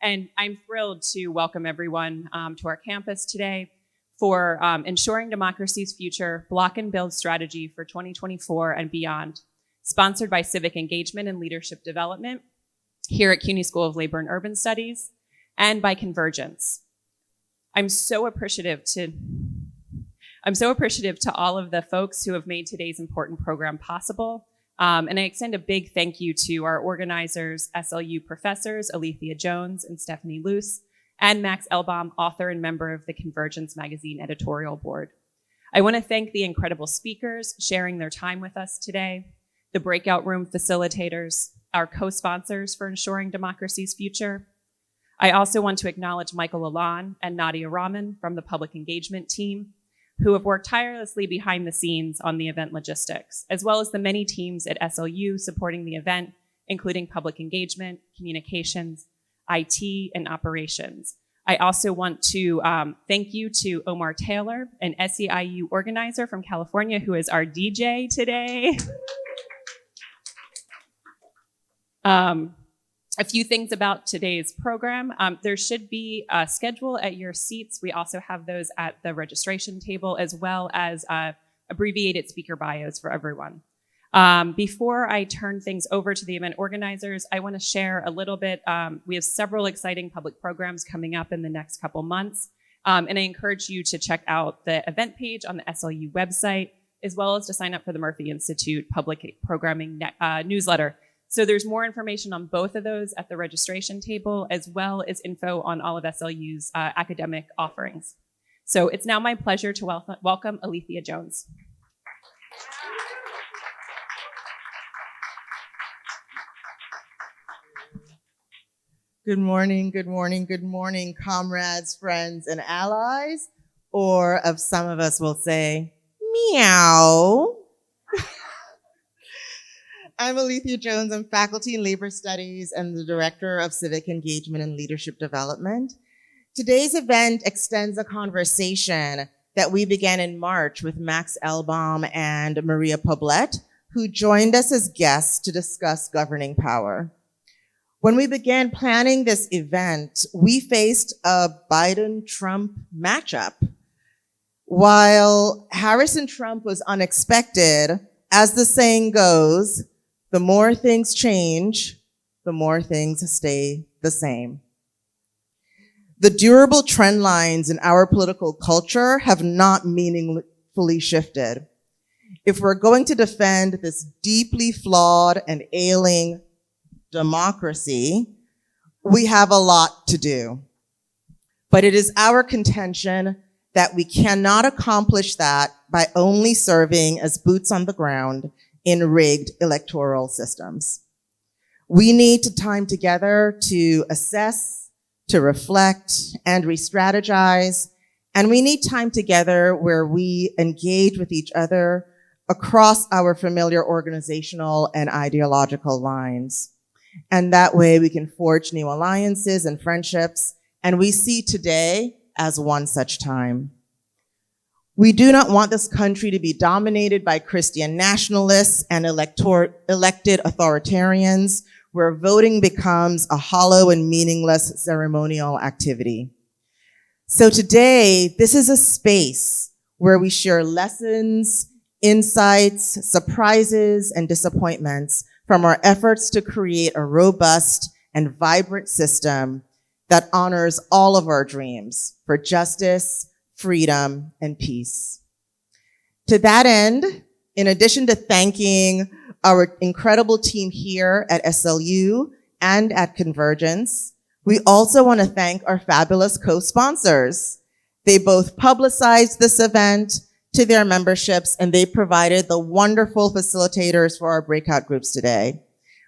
And I'm thrilled to welcome everyone to our campus today for Ensuring Democracy's Future Block and Build Strategy for 2024 and Beyond, sponsored by Civic Engagement and Leadership Development here at CUNY School of Labor and Urban Studies and by Convergence. I'm so appreciative to all of the folks who have made today's important program possible. And I extend a big thank you to our organizers, SLU professors, Alethea Jones and Stephanie Luce, and Max Elbaum, author and member of the Convergence Magazine editorial board. I want to thank the incredible speakers sharing their time with us today, the breakout room facilitators, our co-sponsors for Ensuring Democracy's Future. I also want to acknowledge Michael Alon and Nadia Rahman from the public engagement team, who have worked tirelessly behind the scenes on the event logistics, as well as the many teams at SLU supporting the event, including public engagement, communications, IT, and operations. I also want to thank you to Omar Taylor, an SEIU organizer from California, who is our DJ today. A few things about today's program. There should be a schedule at your seats. We also have those at the registration table, as well as abbreviated speaker bios for everyone. Before I turn things over to the event organizers, I want to share a little bit. We have several exciting public programs coming up in the next couple months, and I encourage you to check out the event page on the SLU website, as well as to sign up for the Murphy Institute public programming newsletter. So there's more information on both of those at the registration table, as well as info on all of SLU's academic offerings. So it's now my pleasure to welcome Alethea Jones. Good morning, good morning, good morning, comrades, friends, and allies, or of some of us will say, meow. I'm Alethea Jones. I'm faculty in labor studies and the director of civic engagement and leadership development. Today's event extends a conversation that we began in March with Max Elbaum and Maria Poblete, who joined us as guests to discuss governing power. When we began planning this event, we faced a Biden-Trump matchup. While Harris and Trump was unexpected, as the saying goes, the more things change, the more things stay the same. The durable trend lines in our political culture have not meaningfully shifted. If we're going to defend this deeply flawed and ailing democracy, we have a lot to do. But it is our contention that we cannot accomplish that by only serving as boots on the ground in rigged electoral systems. We need time together to assess, to reflect, and re-strategize, and we need time together where we engage with each other across our familiar organizational and ideological lines. And that way we can forge new alliances and friendships, and we see today as one such time. We do not want this country to be dominated by Christian nationalists and elected authoritarians, where voting becomes a hollow and meaningless ceremonial activity. So today, this is a space where we share lessons, insights, surprises, and disappointments from our efforts to create a robust and vibrant system that honors all of our dreams for justice, freedom, and peace. To that end, in addition to thanking our incredible team here at SLU and at Convergence, we also want to thank our fabulous co-sponsors. They both publicized this event to their memberships, and they provided the wonderful facilitators for our breakout groups today.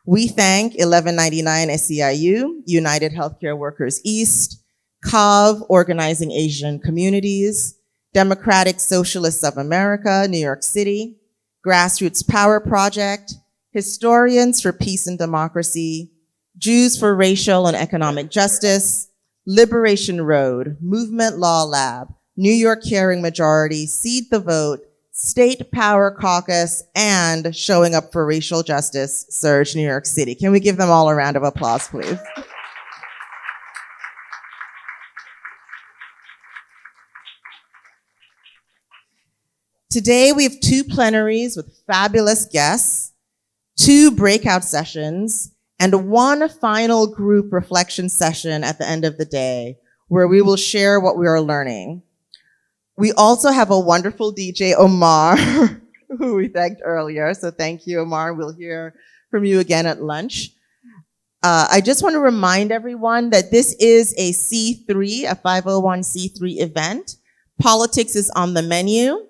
We thank 1199 SEIU, United Healthcare Workers East, COV, Organizing Asian Communities, Democratic Socialists of America, New York City, Grassroots Power Project, Historians for Peace and Democracy, Jews for Racial and Economic Justice, Liberation Road, Movement Law Lab, New York Caring Majority, Seed the Vote, State Power Caucus, and Showing Up for Racial Justice, Surge New York City. Can we give them all a round of applause, please? Today we have 2 plenaries with fabulous guests, 2 breakout sessions, and 1 final group reflection session at the end of the day where we will share what we are learning. We also have a wonderful DJ, Omar, who we thanked earlier. So thank you, Omar. We'll hear from you again at lunch. I just want to remind everyone that this is a C3, a 501c3 event. Politics is on the menu,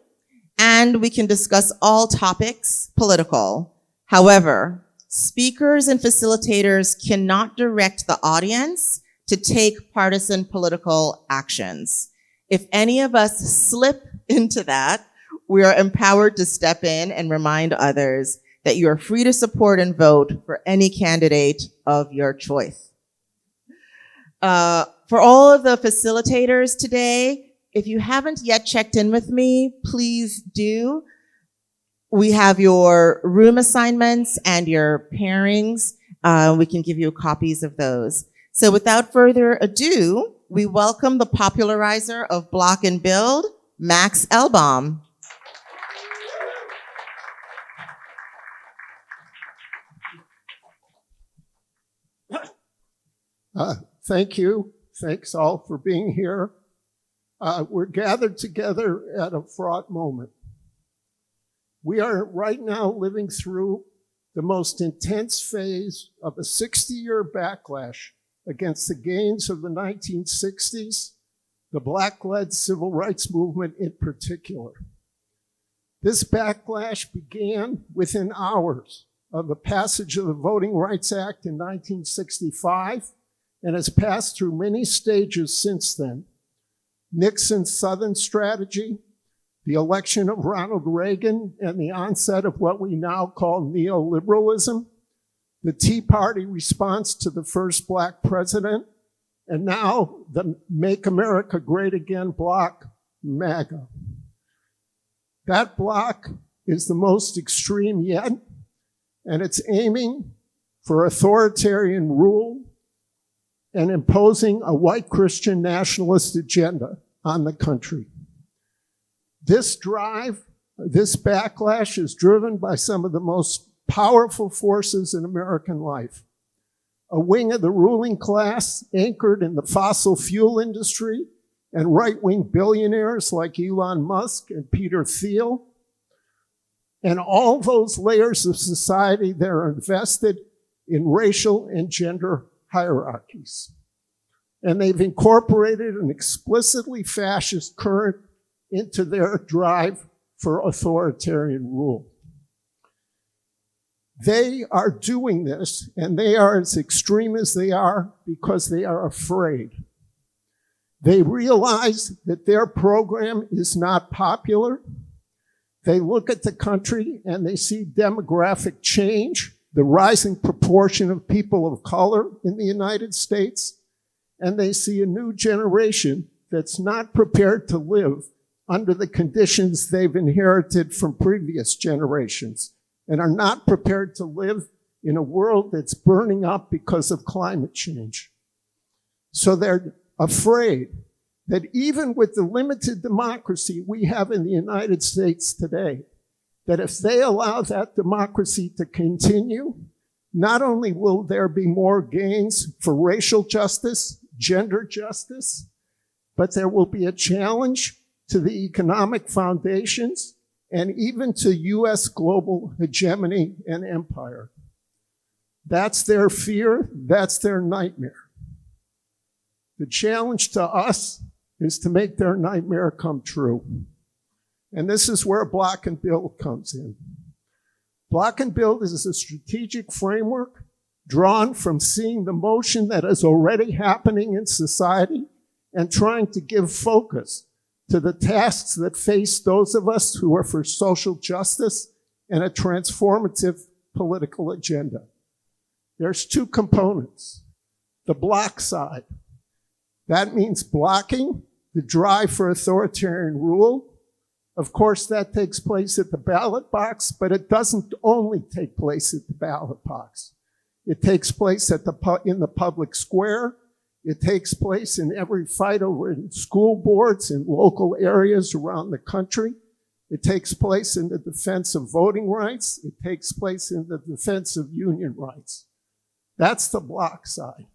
and we can discuss all topics political. However, speakers and facilitators cannot direct the audience to take partisan political actions. If any of us slip into that, we are empowered to step in and remind others that you are free to support and vote for any candidate of your choice. For all of the facilitators today, if you haven't yet checked in with me, please do. We have your room assignments and your pairings. We can give you copies of those. So without further ado, we welcome the popularizer of Block and Build, Max Elbaum. Thank you. Thanks all for being here. We're gathered together at a fraught moment. We are right now living through the most intense phase of a 60-year backlash against the gains of the 1960s, the Black-led civil rights movement in particular. This backlash began within hours of the passage of the Voting Rights Act in 1965 and has passed through many stages since then. Nixon's Southern strategy, the election of Ronald Reagan, and the onset of what we now call neoliberalism, the Tea Party response to the first Black president, and now the Make America Great Again bloc, MAGA. That bloc is the most extreme yet, and it's aiming for authoritarian rule and imposing a white Christian nationalist agenda on the country. This drive, this backlash is driven by some of the most powerful forces in American life. A wing of the ruling class anchored in the fossil fuel industry and right-wing billionaires like Elon Musk and Peter Thiel, and all those layers of society that are invested in racial and gender hierarchies. And they've incorporated an explicitly fascist current into their drive for authoritarian rule. They are doing this, and they are as extreme as they are because they are afraid. They realize that their program is not popular. They look at the country and they see demographic change, the rising proportion of people of color in the United States, and they see a new generation that's not prepared to live under the conditions they've inherited from previous generations and are not prepared to live in a world that's burning up because of climate change. So they're afraid that even with the limited democracy we have in the United States today, that if they allow that democracy to continue, not only will there be more gains for racial justice, gender justice, but there will be a challenge to the economic foundations and even to U.S. global hegemony and empire. That's their fear, that's their nightmare. The challenge to us is to make their nightmare come true. And this is where Block and Build comes in. Block and Build is a strategic framework drawn from seeing the motion that is already happening in society and trying to give focus to the tasks that face those of us who are for social justice and a transformative political agenda. There's 2 components. The block side. That means blocking the drive for authoritarian rule. Of course, that takes place at the ballot box, but it doesn't only take place at the ballot box. It takes place in the public square. It takes place in every fight over in school boards in local areas around the country. It takes place in the defense of voting rights. It takes place in the defense of union rights. That's the block side.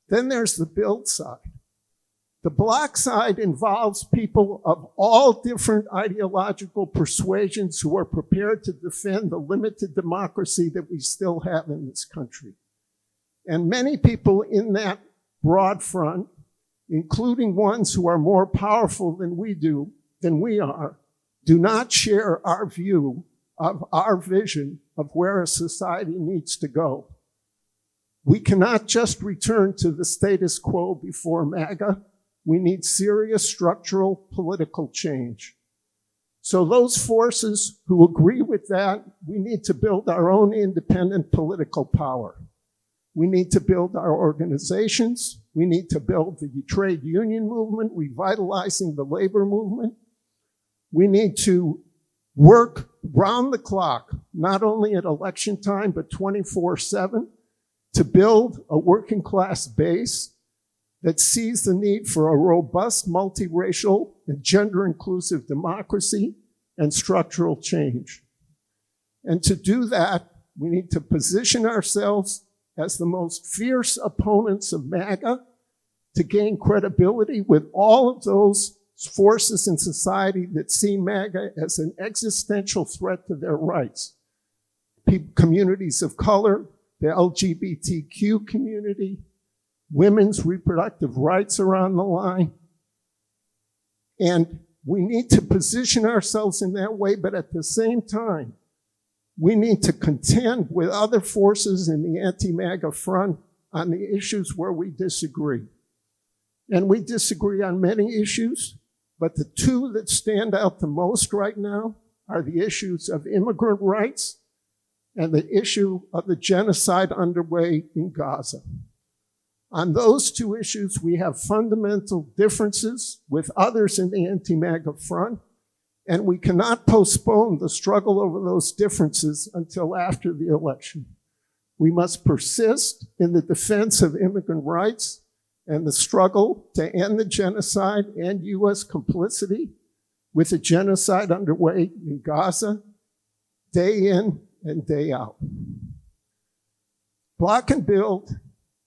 Then there's the build side. The block side involves people of all different ideological persuasions who are prepared to defend the limited democracy that we still have in this country. And many people in that broad front, including ones who are more powerful than we are, do not share our view of our vision of where a society needs to go. We cannot just return to the status quo before MAGA. We need serious structural political change. So those forces who agree with that, we need to build our own independent political power. We need to build our organizations. We need to build the trade union movement, revitalizing the labor movement. We need to work round the clock, not only at election time, but 24/7, to build a working class base that sees the need for a robust, multiracial, and gender-inclusive democracy and structural change. And to do that, we need to position ourselves as the most fierce opponents of MAGA to gain credibility with all of those forces in society that see MAGA as an existential threat to their rights. Communities of color, the LGBTQ community, women's reproductive rights are on the line. And we need to position ourselves in that way, but at the same time, we need to contend with other forces in the anti-MAGA front on the issues where we disagree. And we disagree on many issues, but the two that stand out the most right now are the issues of immigrant rights and the issue of the genocide underway in Gaza. On those two issues, we have fundamental differences with others in the anti-MAGA front, and we cannot postpone the struggle over those differences until after the election. We must persist in the defense of immigrant rights and the struggle to end the genocide and U.S. complicity with the genocide underway in Gaza, day in and day out. Block and Build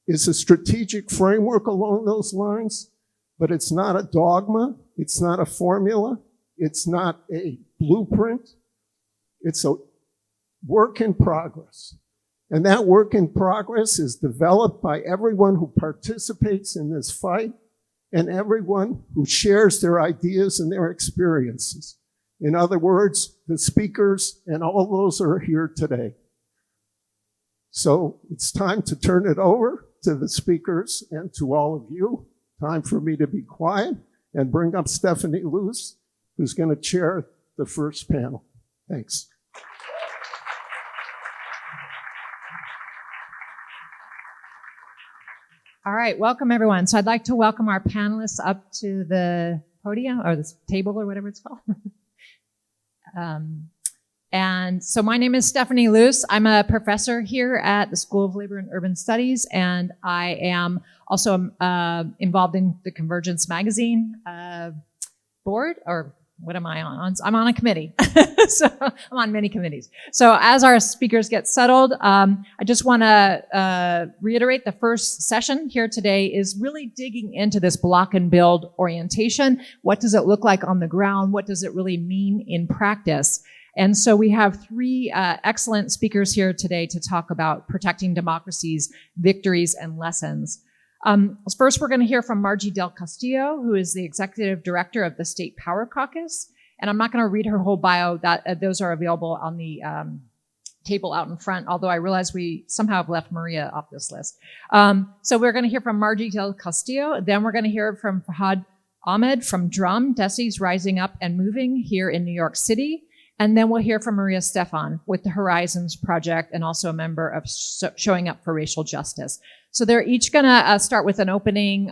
is a strategic framework along those lines, but it's not a dogma, it's not a formula, it's not a blueprint, it's a work in progress. And that work in progress is developed by everyone who participates in this fight and everyone who shares their ideas and their experiences. In other words, the speakers and all those who are here today. So it's time to turn it over to the speakers and to all of you. Time for me to be quiet and bring up Stephanie Luce, who's going to chair the first panel. Thanks. All right, welcome everyone. So I'd like to welcome our panelists up to the podium or this table or whatever it's called. And so my name is Stephanie Luce. I'm a professor here at the School of Labor and Urban Studies, and I am also involved in the Convergence Magazine board, or what am I on? I'm on a committee. So I'm on many committees. So as our speakers get settled, I just want to reiterate the first session here today is really digging into this block and build orientation. What does it look like on the ground? What does it really mean in practice? And so we have three excellent speakers here today to talk about protecting democracy's victories and lessons. First, we're going to hear from Margie Del Castillo, who is the executive director of the State Power Caucus. And I'm not going to read her whole bio. Those are available on the table out in front, although I realize we somehow have left Maria off this list. So we're going to hear from Margie Del Castillo. Then we're going to hear from Fahad Ahmed from DRUM, Desi's Rising Up and Moving here in New York City. And then we'll hear from Maria Stefan with the Horizons Project and also a member of Showing Up for Racial Justice. So they're each going to start with an opening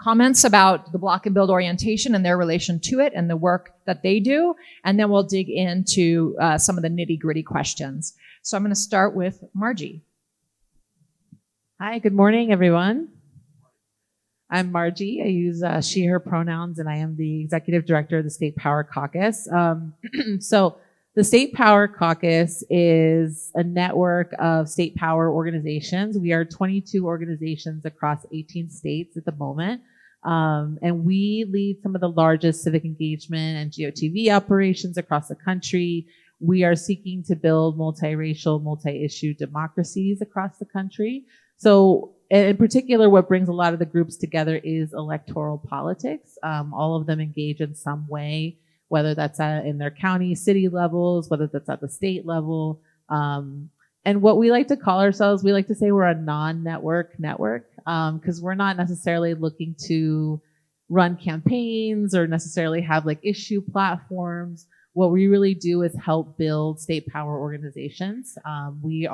comments about the block and build orientation and their relation to it and the work that they do. And then we'll dig into some of the nitty-gritty questions. So I'm going to start with Margie. Hi, good morning, everyone. I'm Margie. I use she, her pronouns, and I am the executive director of the State Power Caucus. So the State Power Caucus is a network of state power organizations. We are 22 organizations across 18 states at the moment. And we lead some of the largest civic engagement and GOTV operations across the country. We are seeking to build multiracial, multi-issue democracies across the country. So in particular, what brings a lot of the groups together is electoral politics. All of them engage in some way, whether that's in their county, city levels, whether that's at the state level. And what we like to call ourselves, we like to say we're a non-network network, because we're not necessarily looking to run campaigns or necessarily have like issue platforms. What we really do is help build state power organizations. We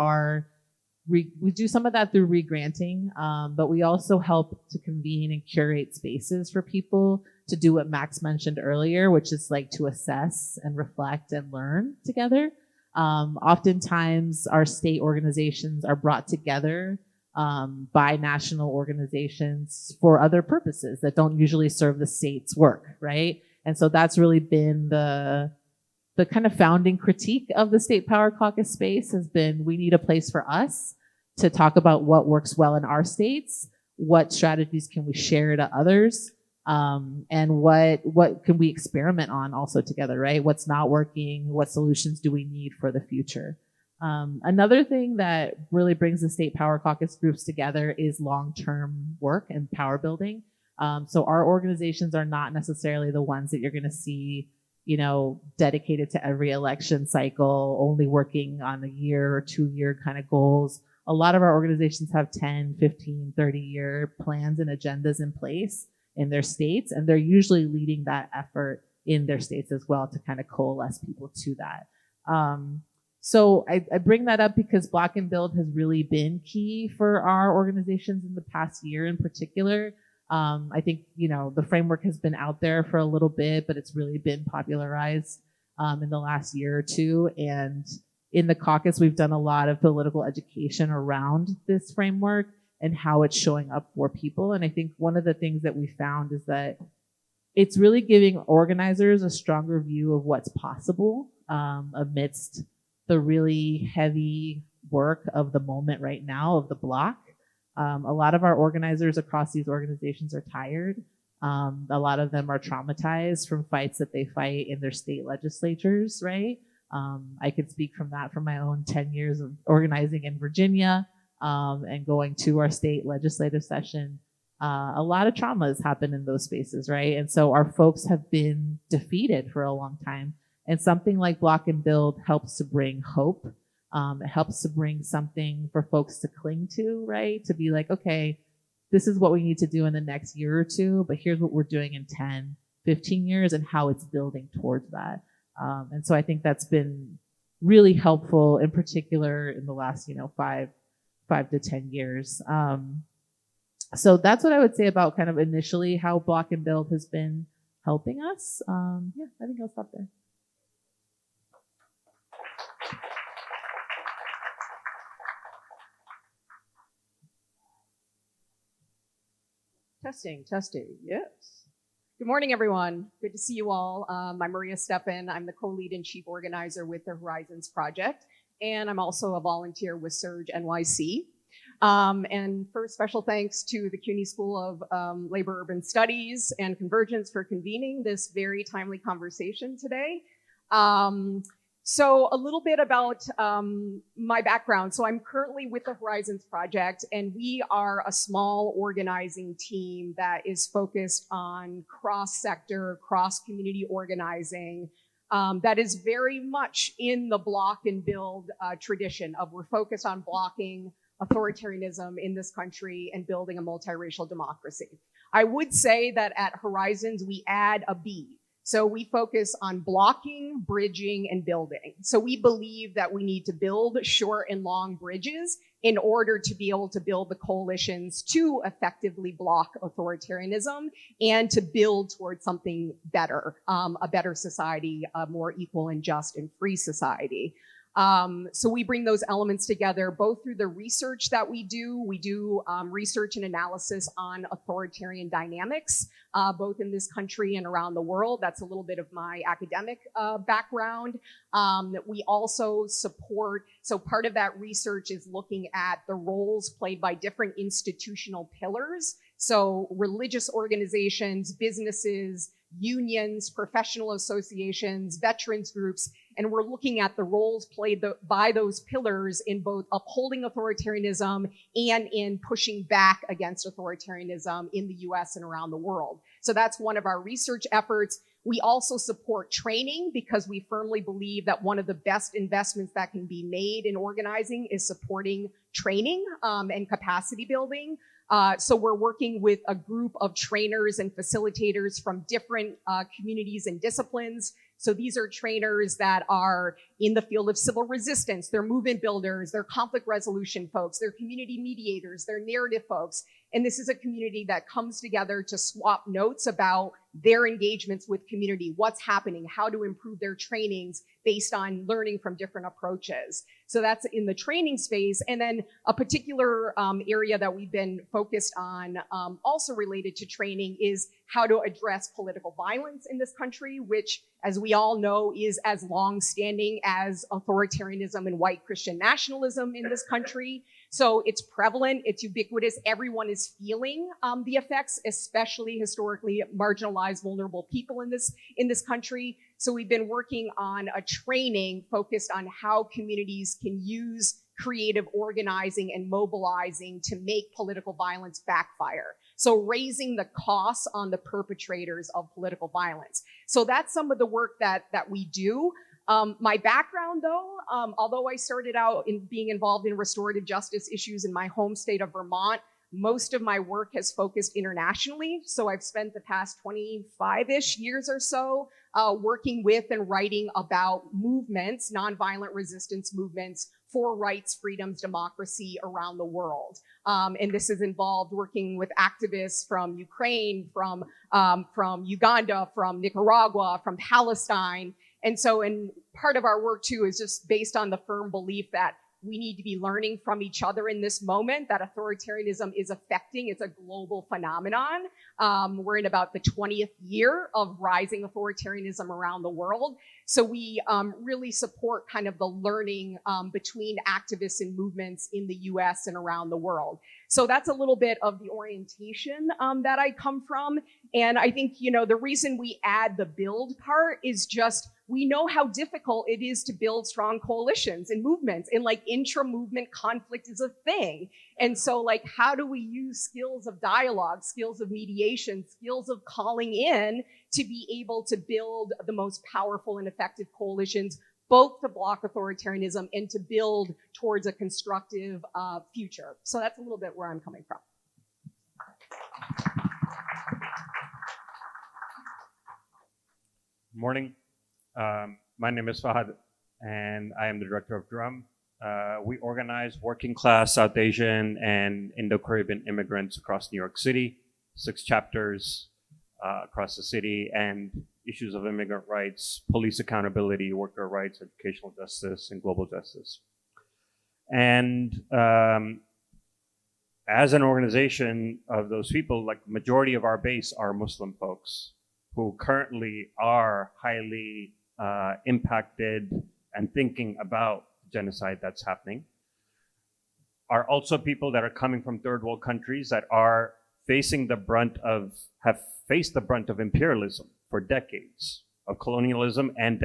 do some of that through re-granting, but we also help to convene and curate spaces for people to do what Max mentioned earlier, which is like to assess and reflect and learn together. Oftentimes our state organizations are brought together by national organizations for other purposes that don't usually serve the state's work, right? And so that's really been the kind of founding critique of the State Power Caucus space has been, we need a place for us to talk about what works well in our states, what strategies can we share to others, and what can we experiment on also together, right? What's not working, what solutions do we need for the future? Another thing that really brings the State Power Caucus groups together is long-term work and power building. So our organizations are not necessarily the ones that you're gonna see, dedicated to every election cycle, only working on a year or 2-year kind of goals. A lot of our organizations have 10, 15, 30-year plans and agendas in place in their states, and they're usually leading that effort in their states as well to kind of coalesce people to that. So I bring that up because Block and Build has really been key for our organizations in the past year in particular. I think, the framework has been out there for a little bit, but it's really been popularized in the last year or two. And in the caucus, we've done a lot of political education around this framework and how it's showing up for people. And I think one of the things that we found is that it's really giving organizers a stronger view of what's possible amidst the really heavy work of the moment right now of the block. A lot of our organizers across these organizations are tired. A lot of them are traumatized from fights that they fight in their state legislatures, right? I could speak from my own 10 years of organizing in Virginia and going to our state legislative session. A lot of trauma has happened in those spaces, right? And so our folks have been defeated for a long time. And something like Block and Build helps to bring hope. It helps to bring something for folks to cling to, right? To be like, okay, this is what we need to do in the next year or two, but here's what we're doing in 10, 15 years and how it's building towards that. And so I think that's been really helpful, in particular in the last, 5 to 10 years. So that's what I would say about kind of initially how Block and Build has been helping us. Yeah, I think I'll stop there. Testing, yes. Good morning, everyone. Good to see you all. I'm Maria Steppen. I'm the co-lead and chief organizer with the Horizons Project, and I'm also a volunteer with Surge NYC. And first, special thanks to the CUNY School of Labor Urban Studies and Convergence for convening this very timely conversation today. So a little bit about my background. So I'm currently with the Horizons Project, and we are a small organizing team that is focused on cross-sector, cross-community organizing that is very much in the Block and Build tradition of we're focused on blocking authoritarianism in this country and building a multiracial democracy. I would say that at Horizons, we add a B. So we focus on blocking, bridging, and building. So we believe that we need to build short and long bridges in order to be able to build the coalitions to effectively block authoritarianism and to build towards something better, a better society, a more equal and just and free society. So we bring those elements together both through the research that we do. We do research and analysis on authoritarian dynamics, both in this country and around the world. That's a little bit of my academic background. We also support, so part of that research is looking at the roles played by different institutional pillars. So religious organizations, businesses, unions, professional associations, veterans groups, and we're looking at the roles played by those pillars in both upholding authoritarianism and in pushing back against authoritarianism in the US and around the world. So that's one of our research efforts. We also support training because we firmly believe that one of the best investments that can be made in organizing is supporting training and capacity building. So we're working with a group of trainers and facilitators from different communities and disciplines. So these are trainers that are in the field of civil resistance, they're movement builders, they're conflict resolution folks, they're community mediators, they're narrative folks. And this is a community that comes together to swap notes about their engagements with community, what's happening, how to improve their trainings based on learning from different approaches. So that's in the training space. And then a particular area that we've been focused on, also related to training, is how to address political violence in this country, which, as we all know, is as long-standing as authoritarianism and white Christian nationalism in this country. So it's prevalent, it's ubiquitous, everyone is feeling the effects, especially historically marginalized, vulnerable people in this country. So we've been working on a training focused on how communities can use creative organizing and mobilizing to make political violence backfire. So raising the costs on the perpetrators of political violence. So that's some of the work that we do. My background, though, although I started out in being involved in restorative justice issues in my home state of Vermont, most of my work has focused internationally. So I've spent the past 25-ish years or so working with and writing about movements, nonviolent resistance movements for rights, freedoms, democracy around the world. And this has involved working with activists from Ukraine, from Uganda, from Nicaragua, from Palestine. And so, and part of our work too is just based on the firm belief that we need to be learning from each other in this moment, that authoritarianism is affecting, it's a global phenomenon. We're in about the 20th year of rising authoritarianism around the world. So we really support kind of the learning between activists and movements in the US and around the world. So that's a little bit of the orientation that I come from. And I think, you know, the reason we add the build part is just, we know how difficult it is to build strong coalitions and movements, and like intra-movement conflict is a thing. And so like, how do we use skills of dialogue, skills of mediation, skills of calling in to be able to build the most powerful and effective coalitions, both to block authoritarianism and to build towards a constructive future. So that's a little bit where I'm coming from. Morning. My name is Fahad, and I am the director of DRUM. We organize working class South Asian and Indo-Caribbean immigrants across New York City, 6 chapters across the city, and issues of immigrant rights, police accountability, worker rights, educational justice, and global justice. And as an organization of those people, like majority of our base are Muslim folks who currently are highly impacted and thinking about genocide that's happening, are also people that are coming from third world countries that are facing the brunt of, have faced the brunt of imperialism for decades, of colonialism and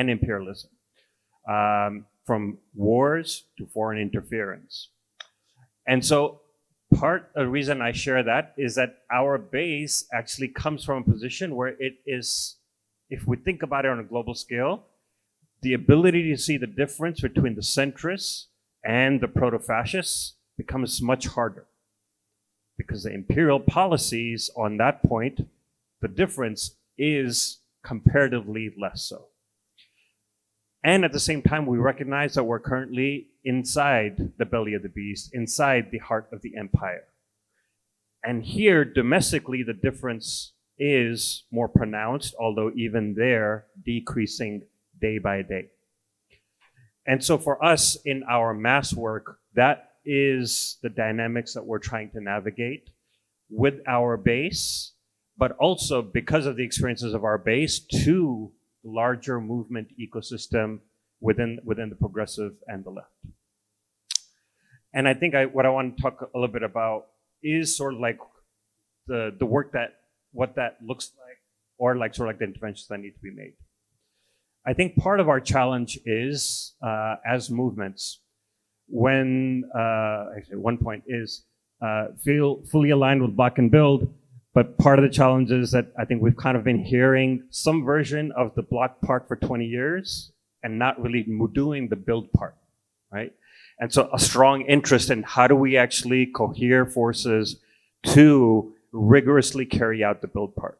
imperialism, from wars to foreign interference. And so part of the reason I share that is that our base actually comes from a position where it is, if we think about it on a global scale, the ability to see the difference between the centrists and the proto-fascists becomes much harder, because the imperial policies on that point, the difference is comparatively less so. And at the same time, we recognize that we're currently inside the belly of the beast, inside the heart of the empire. And here, domestically, the difference is more pronounced, although even there, decreasing day by day. And so for us in our mass work, that is the dynamics that we're trying to navigate with our base, but also because of the experiences of our base to the larger movement ecosystem within the progressive and the left. And I think what I want to talk a little bit about is sort of like the work what that looks like, or like sort of like the interventions that need to be made. I think part of our challenge is, as movements, when, actually one point is, feel fully aligned with Block and Build, but part of the challenge is that I think we've kind of been hearing some version of the Block part for 20 years and not really doing the Build part, right? And so a strong interest in how do we actually cohere forces to rigorously carry out the Build part.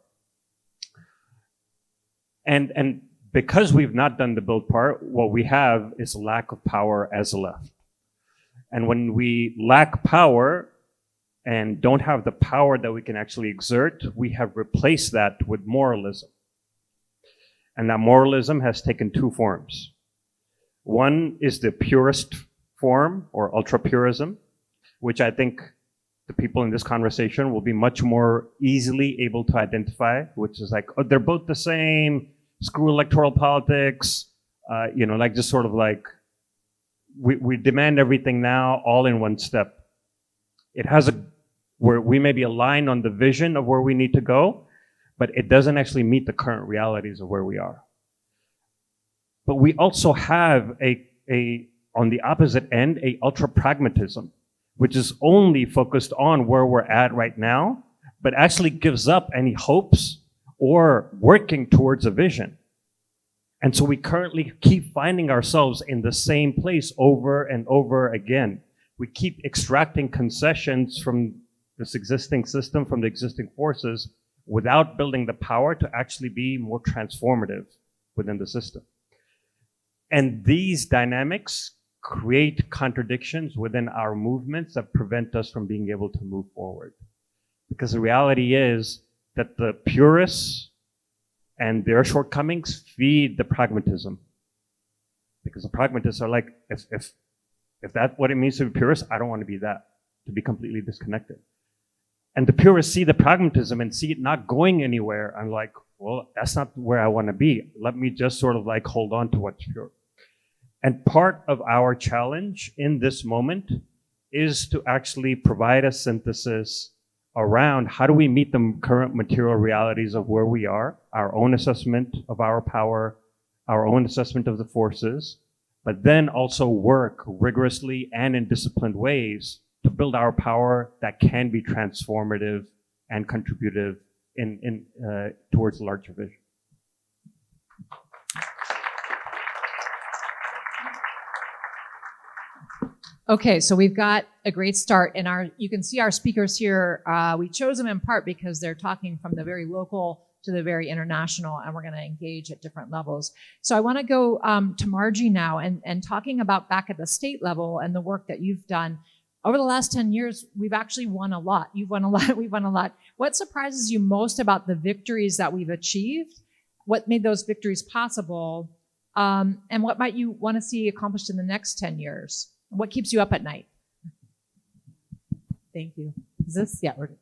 And because we've not done the Build part, what we have is a lack of power as a left. And when we lack power and don't have the power that we can actually exert, we have replaced that with moralism. And that moralism has taken two forms. One is the purist form, or ultra-purism, which I think the people in this conversation will be much more easily able to identify, which is like, oh, they're both the same, screw electoral politics, like just sort of like, we demand everything now, all in one step. It has where we may be aligned on the vision of where we need to go, but it doesn't actually meet the current realities of where we are. But we also have on the opposite end, a ultra-pragmatism, which is only focused on where we're at right now, but actually gives up any hopes or working towards a vision. And so we currently keep finding ourselves in the same place over and over again. We keep extracting concessions from this existing system, from the existing forces, without building the power to actually be more transformative within the system. And these dynamics create contradictions within our movements that prevent us from being able to move forward. Because the reality is that the purists and their shortcomings feed the pragmatism. Because the pragmatists are like, if that's what it means to be purist, I don't want to be that, to be completely disconnected. And the purists see the pragmatism and see it not going anywhere. I'm like, well, that's not where I want to be. Let me just sort of like hold on to what's pure. And part of our challenge in this moment is to actually provide a synthesis around how do we meet the current material realities of where we are, our own assessment of our power, our own assessment of the forces, but then also work rigorously and in disciplined ways to build our power that can be transformative and contributive towards the larger vision. Okay, so we've got a great start, and you can see our speakers here. We chose them in part because they're talking from the very local to the very international, and we're going to engage at different levels. So I want to go to Margie now, and talking about back at the state level and the work that you've done. Over the last 10 years, we've actually won a lot. You've won a lot, we've won a lot. What surprises you most about the victories that we've achieved? What made those victories possible? And what might you want to see accomplished in the next 10 years? What keeps you up at night? Thank you. Is this? Yeah, we're good.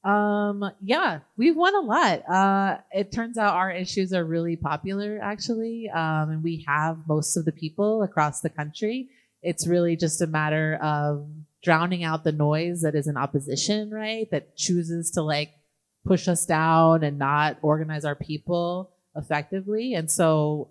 Okay. Yeah, we've won a lot. It turns out our issues are really popular, actually, and we have most of the people across the country. It's really just a matter of drowning out the noise that is in opposition, right? That chooses to like push us down and not organize our people effectively. And so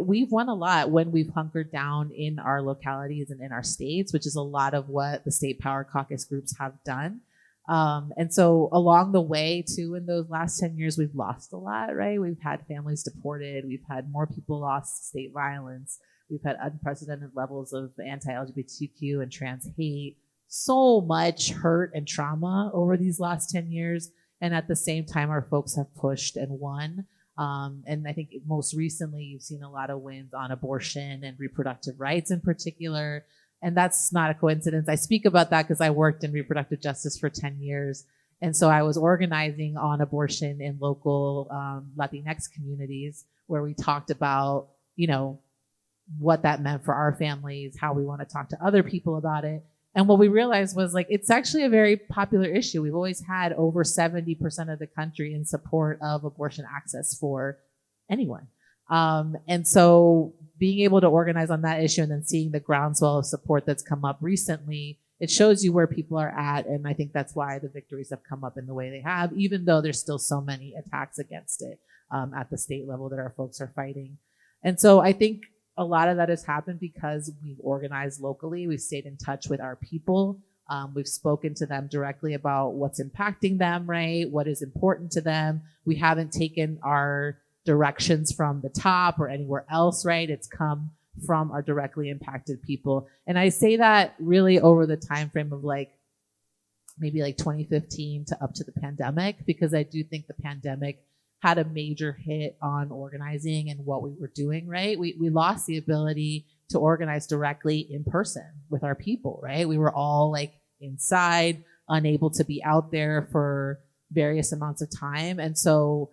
we've won a lot when we've hunkered down in our localities and in our states, which is a lot of what the state power caucus groups have done. And so along the way, too, in those last 10 years, we've lost a lot, right? We've had families deported. We've had more people lost to state violence. We've had unprecedented levels of anti-LGBTQ and trans hate. So much hurt and trauma over these last 10 years. And at the same time, our folks have pushed and won. And I think most recently, you've seen a lot of wins on abortion and reproductive rights in particular. And that's not a coincidence. I speak about that because I worked in reproductive justice for 10 years. And so I was organizing on abortion in local Latinx communities where we talked about, you know, what that meant for our families, how we want to talk to other people about it. And what we realized was like, it's actually a very popular issue. We've always had over 70% of the country in support of abortion access for anyone. And so being able to organize on that issue and then seeing the groundswell of support that's come up recently, it shows you where people are at. And I think that's why the victories have come up in the way they have, even though there's still so many attacks against it at the state level that our folks are fighting. And so I think a lot of that has happened because we've organized locally. We've stayed in touch with our people. We've spoken to them directly about what's impacting them, right? What is important to them. We haven't taken our directions from the top or anywhere else, right? It's come from our directly impacted people. And I say that really over the time frame of like maybe like 2015 to up to the pandemic, because I do think the pandemic had a major hit on organizing and what we were doing, right? We lost the ability to organize directly in person with our people, right? We were all like inside, unable to be out there for various amounts of time. And so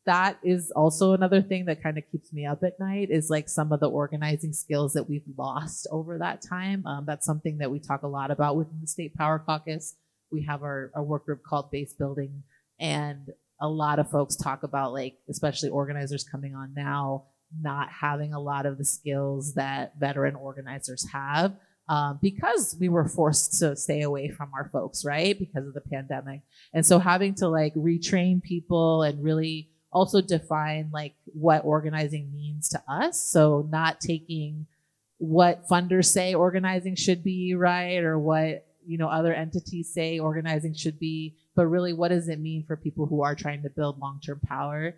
that is also another thing that kind of keeps me up at night is like some of the organizing skills that we've lost over that time. That's something that we talk a lot about within the State Power Caucus. We have our work group called Base Building, and a lot of folks talk about, like, especially organizers coming on now, not having a lot of the skills that veteran organizers have because we were forced to stay away from our folks, right? Because of the pandemic. And so having to like retrain people and really also define like what organizing means to us. So not taking what funders say organizing should be, right? Or what, you know, other entities say organizing should be, but really what does it mean for people who are trying to build long-term power?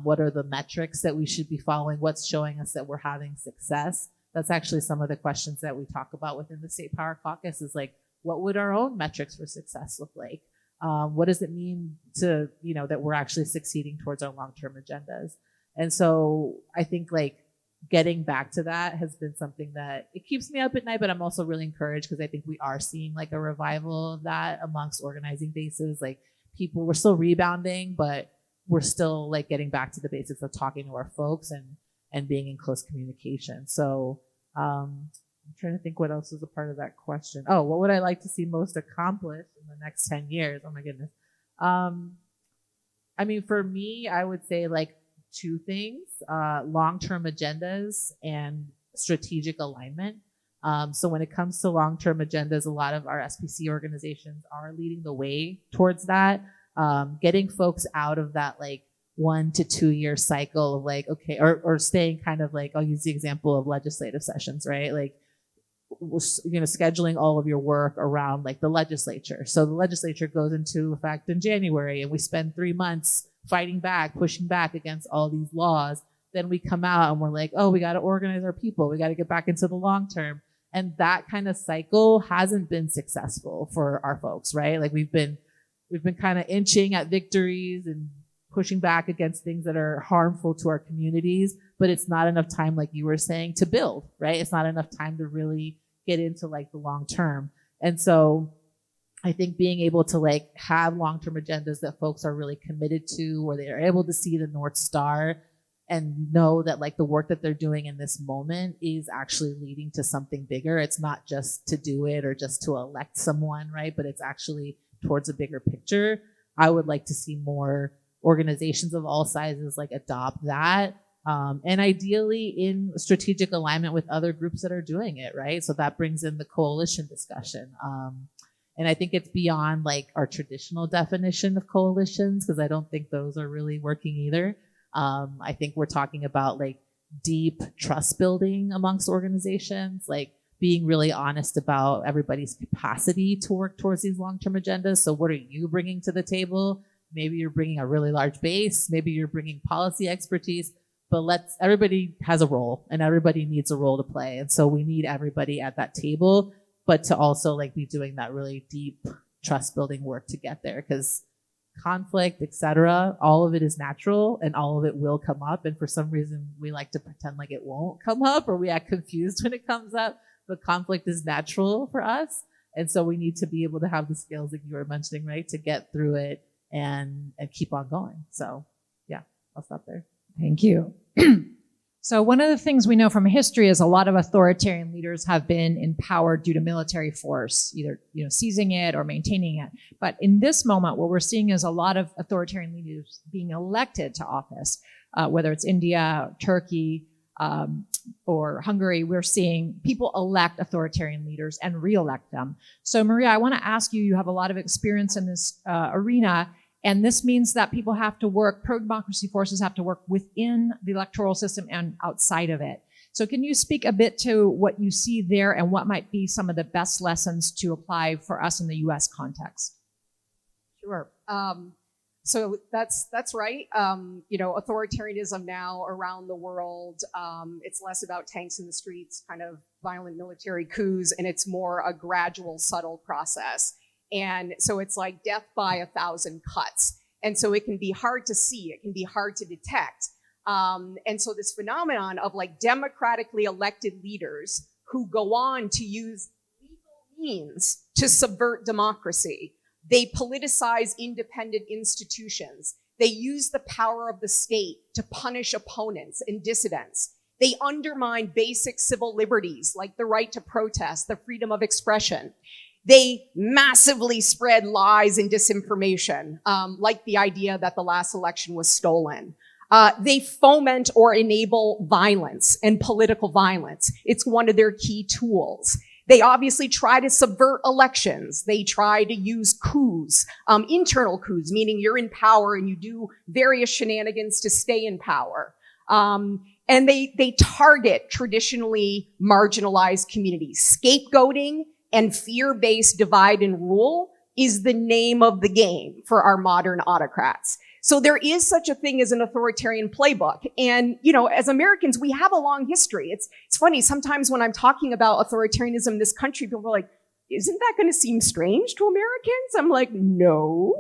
What are the metrics that we should be following? What's showing us that we're having success? That's actually some of the questions that we talk about within the State Power Caucus is like, what would our own metrics for success look like? What does it mean to, you know, that we're actually succeeding towards our long-term agendas? And so I think like getting back to that has been something that it keeps me up at night, but I'm also really encouraged because I think we are seeing like a revival of that amongst organizing bases. Like people, we're still rebounding, but we're still like getting back to the basics of talking to our folks and being in close communication. So I'm trying to think what else is a part of that question. Oh, what would I like to see most accomplished in the next 10 years? Oh my goodness. I mean, for me, I would say like two things, long-term agendas and strategic alignment. So when it comes to long-term agendas, a lot of our SPC organizations are leading the way towards that, getting folks out of that like 1 to 2 year cycle of like, okay, or staying kind of like, I'll use the example of legislative sessions, right? Like, you know, scheduling all of your work around like the legislature. So the legislature goes into effect in January and we spend 3 months fighting back, pushing back against all these laws. Then we come out and we're like, oh, we got to organize our people. We got to get back into the long term. And that kind of cycle hasn't been successful for our folks, right? Like we've been kind of inching at victories and pushing back against things that are harmful to our communities, but it's not enough time, like you were saying, to build, right? It's not enough time to really get into like the long term. And so I think being able to like have long-term agendas that folks are really committed to, where they are able to see the North Star and know that like the work that they're doing in this moment is actually leading to something bigger. It's not just to do it or just to elect someone, right? But it's actually towards a bigger picture. I would like to see more organizations of all sizes like adopt that. And ideally in strategic alignment with other groups that are doing it, right? So that brings in the coalition discussion. And I think it's beyond like our traditional definition of coalitions, because I don't think those are really working either. I think we're talking about like deep trust building amongst organizations, like being really honest about everybody's capacity to work towards these long-term agendas. So what are you bringing to the table? Maybe you're bringing a really large base. Maybe you're bringing policy expertise, but everybody has a role and everybody needs a role to play. And so we need everybody at that table, but to also like be doing that really deep trust building work to get there, because conflict, etc., all of it is natural and all of it will come up. And for some reason, we like to pretend like it won't come up, or we act confused when it comes up, but conflict is natural for us. And so we need to be able to have the skills that you were mentioning, right, to get through it and keep on going. So yeah, I'll stop there. Thank you. So one of the things we know from history is a lot of authoritarian leaders have been empowered due to military force, either seizing it or maintaining it. But in this moment, what we're seeing is a lot of authoritarian leaders being elected to office, whether it's India, Turkey, or Hungary. We're seeing people elect authoritarian leaders and re-elect them. So Maria, I want to ask you, you have a lot of experience in this arena. And this means that people have to work, pro-democracy forces have to work within the electoral system and outside of it. So can you speak a bit to what you see there and what might be some of the best lessons to apply for us in the US context? Sure. So that's right. Authoritarianism now around the world, it's less about tanks in the streets, kind of violent military coups, and it's more a gradual, subtle process. And so it's like death by 1,000 cuts. And so it can be hard to see, it can be hard to detect. And so this phenomenon of like democratically elected leaders who go on to use legal means to subvert democracy. They politicize independent institutions. They use the power of the state to punish opponents and dissidents. They undermine basic civil liberties like the right to protest, the freedom of expression. They massively spread lies and disinformation, like the idea that the last election was stolen. They foment or enable violence and political violence. It's one of their key tools. They obviously try to subvert elections. They try to use coups, internal coups, meaning you're in power and you do various shenanigans to stay in power. And they target traditionally marginalized communities. Scapegoating and fear-based divide and rule is the name of the game for our modern autocrats. So there is such a thing as an authoritarian playbook. And, as Americans, we have a long history. It's funny, sometimes when I'm talking about authoritarianism in this country, people are like, isn't that going to seem strange to Americans? I'm like, no.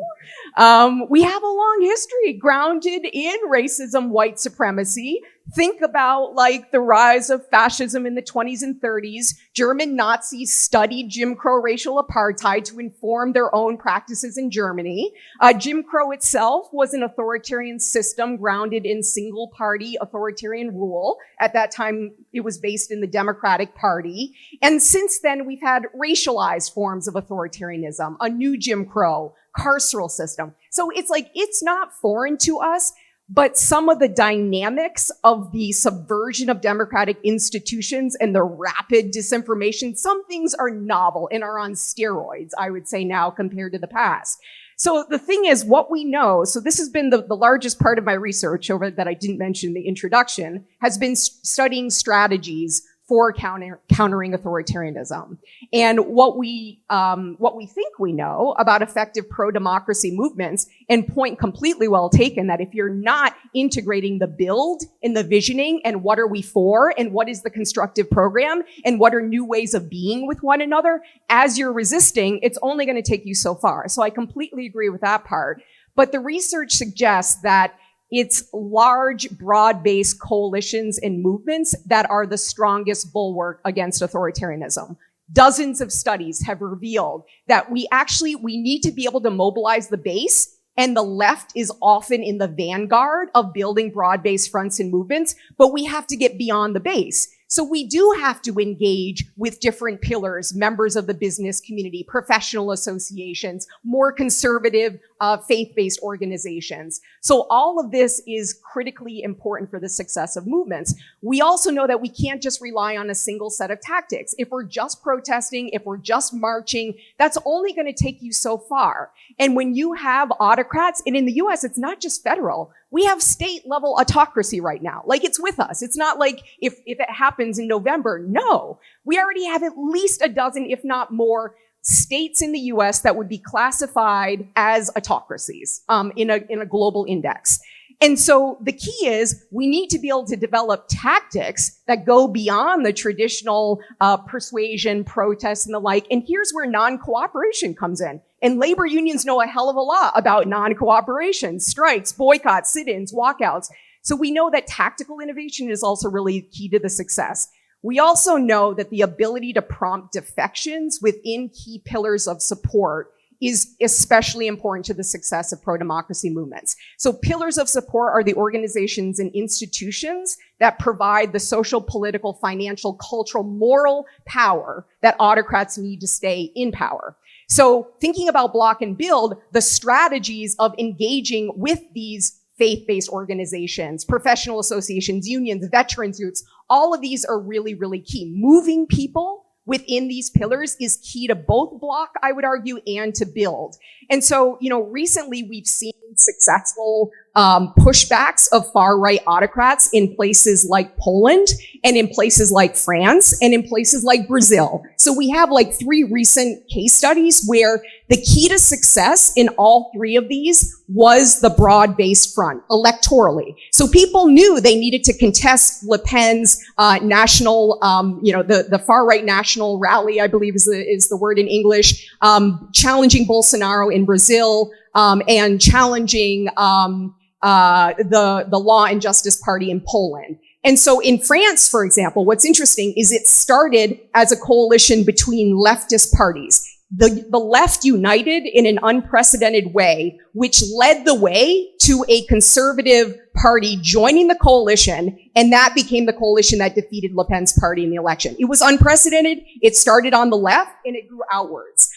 We have a long history grounded in racism, white supremacy. Think about like the rise of fascism in the 20s and 30s. German Nazis studied Jim Crow racial apartheid to inform their own practices in Germany. Jim Crow itself was an authoritarian system grounded in single-party authoritarian rule. At that time, it was based in the Democratic Party. And since then, we've had racialized forms of authoritarianism, a new Jim Crow, carceral system. So it's like, it's not foreign to us. But some of the dynamics of the subversion of democratic institutions and the rapid disinformation, some things are novel and are on steroids, I would say now, compared to the past. So the thing is, what we know, so this has been the largest part of my research that I didn't mention in the introduction, has been studying strategies for countering authoritarianism. And what we think we know about effective pro-democracy movements, and point completely well taken, that if you're not integrating the build and the visioning and what are we for and what is the constructive program and what are new ways of being with one another, as you're resisting, it's only going to take you so far. So I completely agree with that part. But the research suggests that it's large, broad-based coalitions and movements that are the strongest bulwark against authoritarianism. Dozens of studies have revealed that we need to be able to mobilize the base, and the left is often in the vanguard of building broad-based fronts and movements, but we have to get beyond the base. So we do have to engage with different pillars, members of the business community, professional associations, more conservative faith-based organizations. So all of this is critically important for the success of movements. We also know that we can't just rely on a single set of tactics. If we're just protesting, if we're just marching, that's only going to take you so far. And when you have autocrats, and in the US, it's not just federal, we have state level autocracy right now. Like, it's with us. It's not like if it happens in November. No, we already have at least a dozen, if not more, states in the US that would be classified as autocracies in a global index. And so the key is we need to be able to develop tactics that go beyond the traditional persuasion, protests, and the like. And here's where non-cooperation comes in. And labor unions know a hell of a lot about non-cooperation, strikes, boycotts, sit-ins, walkouts. So we know that tactical innovation is also really key to the success. We also know that the ability to prompt defections within key pillars of support is especially important to the success of pro-democracy movements. So pillars of support are the organizations and institutions that provide the social, political, financial, cultural, moral power that autocrats need to stay in power. So thinking about block and build, the strategies of engaging with these faith-based organizations, professional associations, unions, veterans groups, all of these are really, really key. Moving people within these pillars is key to both block, I would argue, and to build. And so, recently we've seen successful pushbacks of far-right autocrats in places like Poland and in places like France and in places like Brazil. So we have like 3 recent case studies where the key to success in all 3 of these was the broad-based front, electorally. So people knew they needed to contest Le Pen's national, the far-right national rally, I believe is the word in English, challenging Bolsonaro in Brazil, and challenging the Law and Justice Party in Poland. And so in France, for example, what's interesting is it started as a coalition between leftist parties. The left united in an unprecedented way, which led the way to a conservative party joining the coalition, and that became the coalition that defeated Le Pen's party in the election. It was unprecedented. It started on the left, and it grew outwards.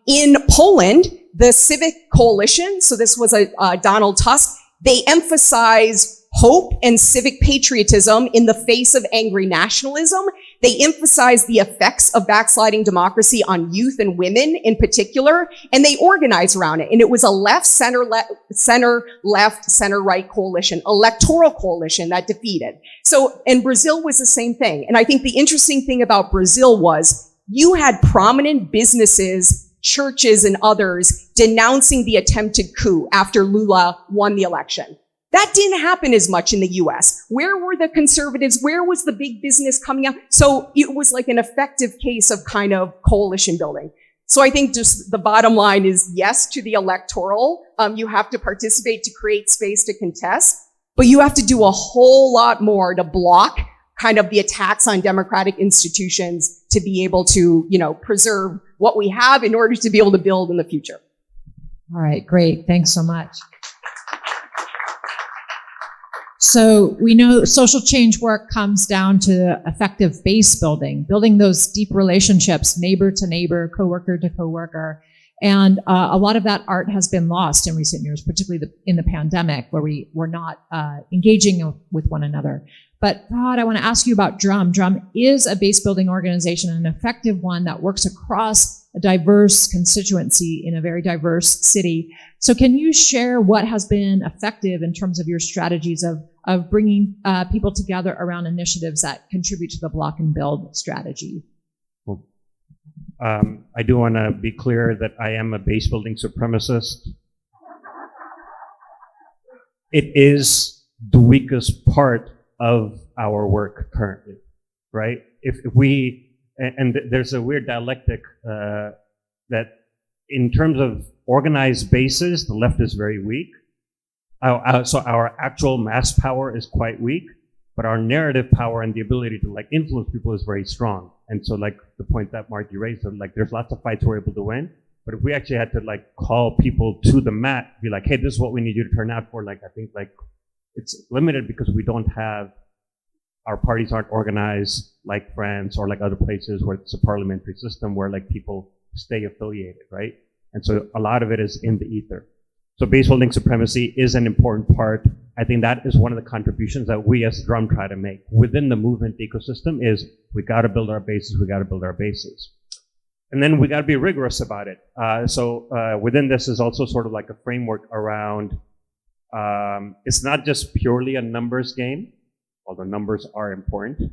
In Poland, the Civic Coalition, so this was Donald Tusk, they emphasized hope and civic patriotism in the face of angry nationalism. They emphasized the effects of backsliding democracy on youth and women in particular, and they organized around it. And it was a left, center, left, center-right coalition, electoral coalition that defeated. So, and Brazil was the same thing. And I think the interesting thing about Brazil was you had prominent businesses, churches, and others denouncing the attempted coup after Lula won the election. That didn't happen as much in the US. Where were the conservatives? Where was the big business coming out? So it was like an effective case of kind of coalition building. So I think just the bottom line is yes to the electoral. You have to participate to create space to contest, but you have to do a whole lot more to block kind of the attacks on democratic institutions to be able to, preserve what we have in order to be able to build in the future. All right, great. Thanks so much. So we know social change work comes down to effective base building, building those deep relationships, neighbor to neighbor, coworker to coworker. And a lot of that art has been lost in recent years, particularly in the pandemic, where we were not engaging with one another. But Rod, I want to ask you about Drum. Drum is a base building organization, an effective one that works across a diverse constituency in a very diverse city. So can you share what has been effective in terms of your strategies of bringing people together around initiatives that contribute to the block and build strategy? Well, I do want to be clear that I am a base building supremacist. It is the weakest part of our work currently, right? If we, and there's a weird dialectic that in terms of organized bases, the left is very weak. So our actual mass power is quite weak, but our narrative power and the ability to influence people is very strong. And so the point that Margie raised, there's lots of fights we're able to win. But if we actually had to call people to the mat, be like, hey, this is what we need you to turn out for, I think it's limited because we don't have, our parties aren't organized like France or other places where it's a parliamentary system where people stay affiliated, right? And so a lot of it is in the ether. So base building supremacy is an important part. I think that is one of the contributions that we as Drum try to make within the movement ecosystem is we got to build our bases, we got to build our bases. And then we got to be rigorous about it. So within this is also sort of a framework around, it's not just purely a numbers game, although numbers are important.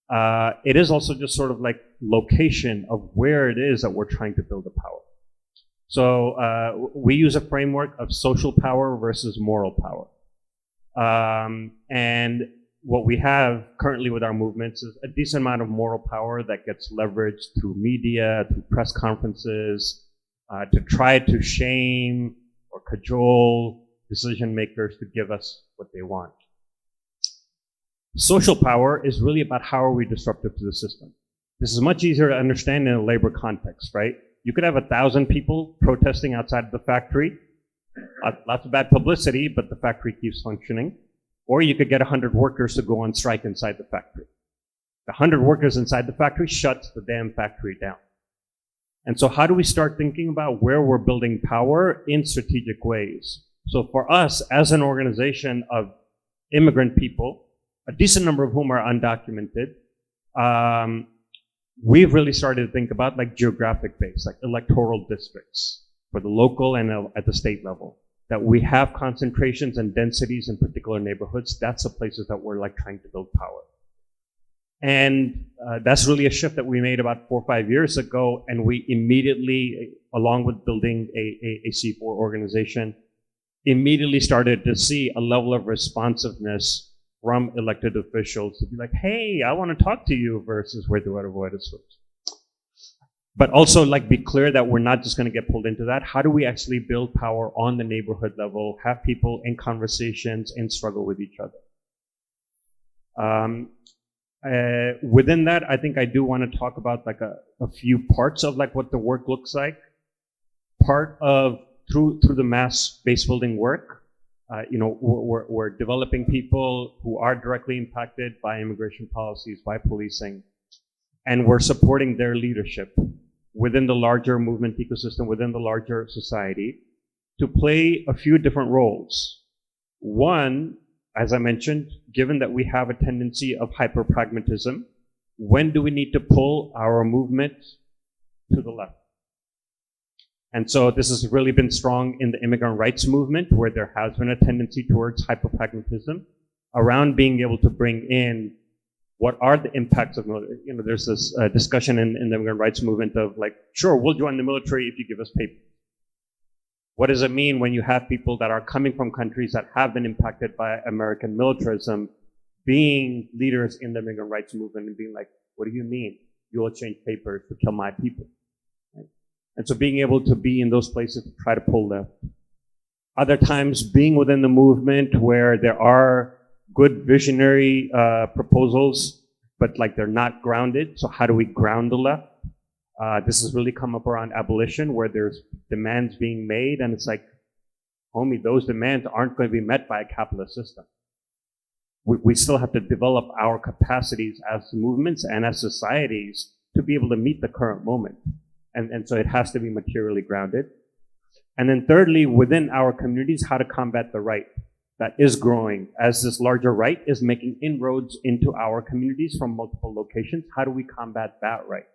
It is also just sort of location of where it is that we're trying to build a power. So we use a framework of social power versus moral power. And what we have currently with our movements is a decent amount of moral power that gets leveraged through media, through press conferences, to try to shame or cajole decision makers to give us what they want. Social power is really about how are we disruptive to the system. This is much easier to understand in a labor context, right? You could have 1,000 people protesting outside of the factory, lots of bad publicity, but the factory keeps functioning. Or you could get 100 workers to go on strike inside the factory. The 100 workers inside the factory shuts the damn factory down. And so how do we start thinking about where we're building power in strategic ways? So for us, as an organization of immigrant people, a decent number of whom are undocumented, we've really started to think about like geographic base, like electoral districts for the local and at the state level. That we have concentrations and densities in particular neighborhoods. That's the places that we're like trying to build power. And that's really a shift that we made about 4 or 5 years ago. And we immediately, along with building a C4 organization, immediately started to see a level of responsiveness from elected officials to be like, hey, I want to talk to you versus where do I avoid us first. But also like be clear that we're not just going to get pulled into that. How do we actually build power on the neighborhood level, have people in conversations and struggle with each other? Within that, I think I do want to talk about like a few parts of like what the work looks like. Part of through the mass base building work, we're developing people who are directly impacted by immigration policies, by policing, and we're supporting their leadership within the larger movement ecosystem, within the larger society, to play a few different roles. One, as I mentioned, given that we have a tendency of hyper-pragmatism, when do we need to pull our movement to the left? And so this has really been strong in the immigrant rights movement, where there has been a tendency towards hyper-pragmatism around being able to bring in what are the impacts of military. There's this discussion in the immigrant rights movement of like, sure, we'll join the military if you give us papers. What does it mean when you have people that are coming from countries that have been impacted by American militarism being leaders in the immigrant rights movement and being like, what do you mean? You'll exchange papers to kill my people. Right? And so being able to be in those places to try to pull left. Other times being within the movement where there are good visionary proposals, but like they're not grounded. So how do we ground the left? This has really come up around abolition, where there's demands being made, and it's like, homie, those demands aren't going to be met by a capitalist system. We still have to develop our capacities as movements and as societies to be able to meet the current moment. And so it has to be materially grounded. And then thirdly, within our communities, how to combat the right that is growing as this larger right is making inroads into our communities from multiple locations. How do we combat that right?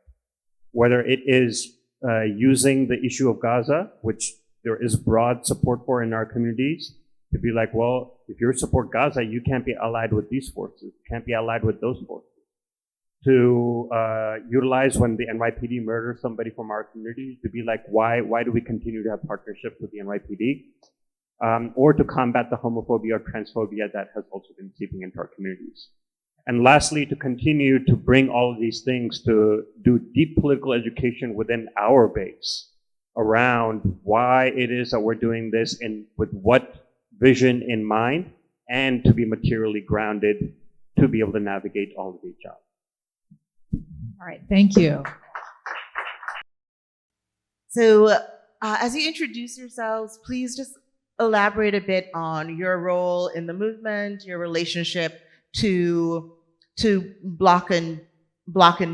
Whether it is using the issue of Gaza, which there is broad support for in our communities, to be like, well, if you support Gaza, you can't be allied with these forces, you can't be allied with those forces. To utilize when the NYPD murders somebody from our community, to be like, why do we continue to have partnerships with the NYPD? Or to combat the homophobia or transphobia that has also been seeping into our communities. And lastly, to continue to bring all of these things to do deep political education within our base around why it is that we're doing this and with what vision in mind, and to be materially grounded to be able to navigate all of these jobs. All right, thank you. So as you introduce yourselves, please just elaborate a bit on your role in the movement, your relationship to block and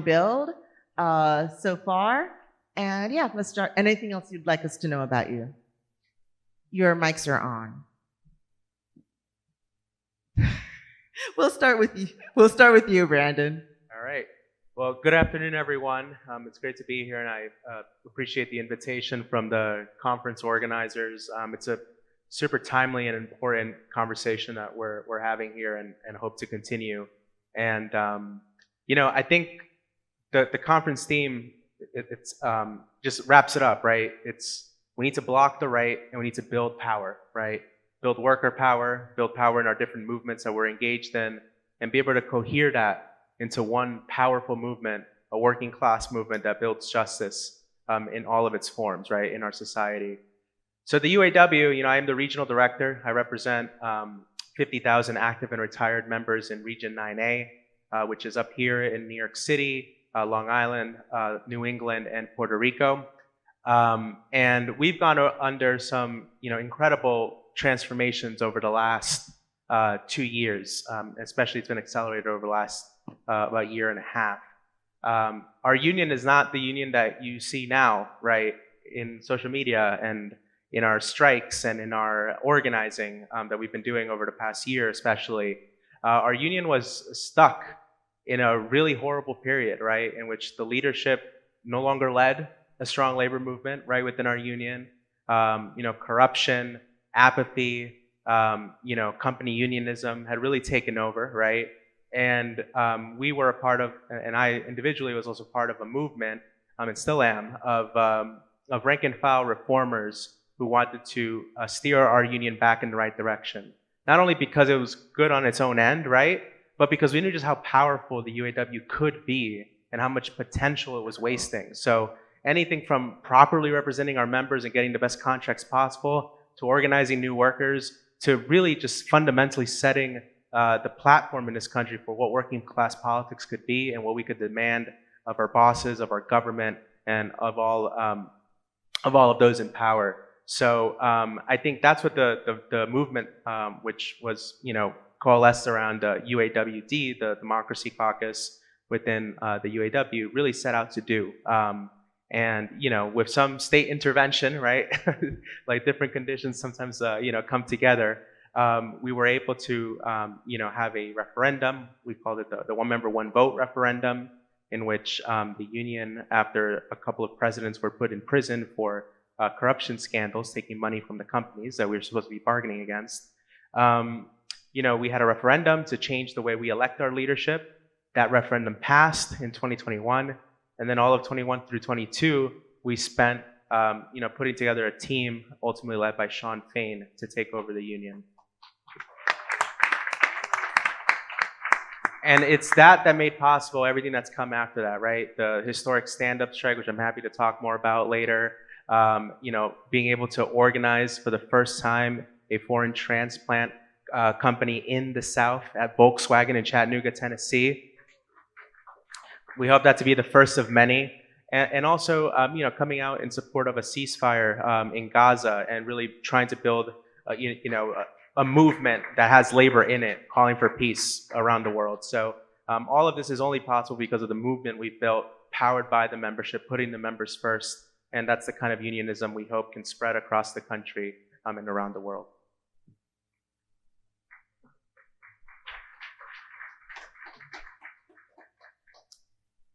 build so far. And yeah, let's start. Anything else you'd like us to know about you? Your mics are on. We'll start with you. We'll start with you, Brandon. All right. Well, good afternoon, everyone. It's great to be here, and I appreciate the invitation from the conference organizers. It's a super timely and important conversation that we're having here, and hope to continue. And I think the conference theme it's just wraps it up, right? It's we need to block the right, and we need to build power, right? Build worker power, build power in our different movements that we're engaged in, and be able to cohere that into one powerful movement, a working class movement that builds justice in all of its forms, right, in our society. So the UAW, I am the regional director. I represent 50,000 active and retired members in Region 9A, which is up here in New York City, Long Island, New England, and Puerto Rico. And we've gone under some, incredible transformations over the last 2 years. Especially, it's been accelerated over the last about year and a half. Our union is not the union that you see now, right, in social media and in our strikes and in our organizing that we've been doing over the past year, especially. Our union was stuck in a really horrible period, right, in which the leadership no longer led a strong labor movement, right, within our union. Corruption, apathy, company unionism had really taken over, right? And we were a part of, and I individually was also part of a movement, and still am, of rank and file reformers who wanted to steer our union back in the right direction. Not only because it was good on its own end, right? But because we knew just how powerful the UAW could be and how much potential it was wasting. So anything from properly representing our members and getting the best contracts possible, to organizing new workers, to really just fundamentally setting the platform in this country for what working class politics could be and what we could demand of our bosses, of our government, and of all of those in power. So I think that's what the movement, which was coalesced around UAWD, the Democracy Caucus within the UAW, really set out to do. And with some state intervention, right, like different conditions sometimes come together. We were able to have a referendum. We called it the one member, one vote referendum, in which the union, after a couple of presidents were put in prison for corruption scandals, taking money from the companies that we were supposed to be bargaining against. We had a referendum to change the way we elect our leadership. That referendum passed in 2021, and then all of 21 through 22, we spent putting together a team, ultimately led by Shawn Fain, to take over the union. And it's that made possible everything that's come after that, right? The historic stand-up strike, which I'm happy to talk more about later. Being able to organize for the first time a foreign transplant company in the South at Volkswagen in Chattanooga, Tennessee. We hope that to be the first of many. And also, coming out in support of a ceasefire in Gaza and really trying to build, a movement that has labor in it, calling for peace around the world. So all of this is only possible because of the movement we've built, powered by the membership, putting the members first. And that's the kind of unionism we hope can spread across the country and around the world.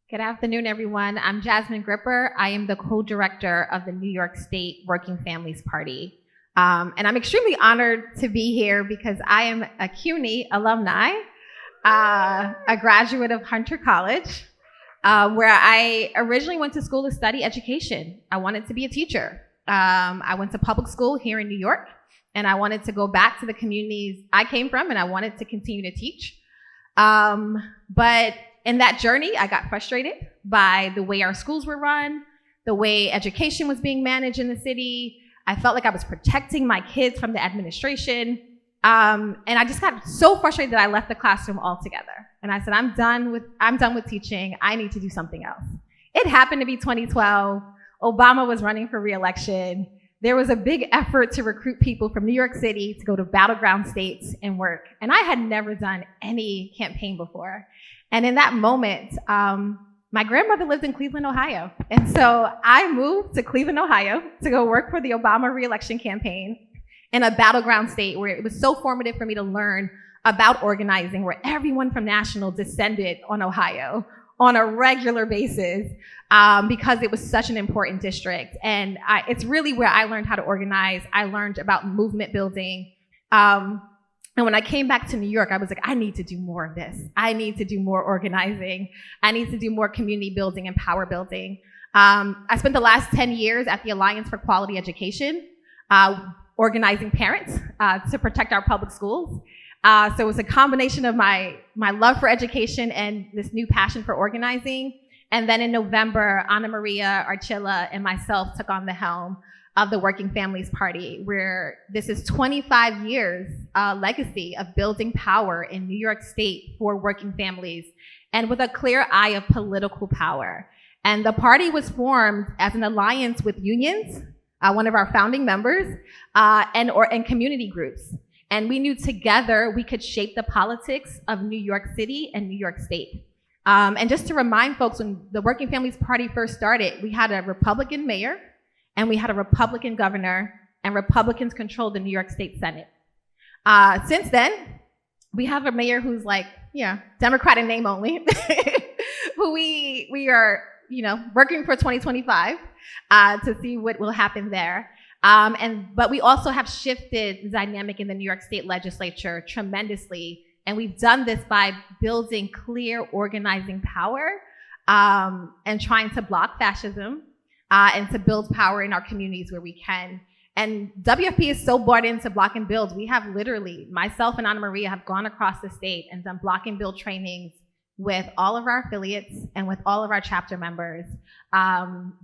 Good afternoon, everyone. I'm Jasmine Gripper. I am the co-director of the New York State Working Families Party. And I'm extremely honored to be here because I am a CUNY alumni, a graduate of Hunter College, where I originally went to school to study education. I wanted to be a teacher. I went to public school here in New York, and I wanted to go back to the communities I came from, and I wanted to continue to teach. But in that journey, I got frustrated by the way our schools were run, the way education was being managed in the city. I felt like I was protecting my kids from the administration. And I just got so frustrated that I left the classroom altogether. And I said, I'm done with teaching. I need to do something else. It happened to be 2012. Obama was running for re-election. There was a big effort to recruit people from New York City to go to battleground states and work. And I had never done any campaign before. And in that moment, my grandmother lived in Cleveland, Ohio. And so I moved to Cleveland, Ohio to go work for the Obama re-election campaign in a battleground state where it was so formative for me to learn about organizing, where everyone from National descended on Ohio on a regular basis because it was such an important district. And it's really where I learned how to organize. I learned about movement building. And when I came back to New York, I was like, I need to do more of this. I need to do more organizing. I need to do more community building and power building. I spent the last 10 years at the Alliance for Quality Education, organizing parents to protect our public schools. So it was a combination of my love for education and this new passion for organizing. And then in November, Ana Maria Archila and myself took on the helm of the Working Families Party, where this is 25 years legacy of building power in New York State for working families, and with a clear eye of political power. And the party was formed as an alliance with unions, one of our founding members, and community groups. And we knew together we could shape the politics of New York City and New York State. And just to remind folks, when the Working Families Party first started, we had a Republican mayor, and we had a Republican governor, and Republicans controlled the New York State Senate. Since then, we have a mayor who's like, Democrat in name only, who we are, working for 2025 to see what will happen there. But we also have shifted the dynamic in the New York State legislature tremendously, and we've done this by building clear organizing power and trying to block fascism. And to build power in our communities where we can. And WFP is so bought into block and build. We have literally, myself and Ana Maria have gone across the state and done block and build trainings with all of our affiliates and with all of our chapter members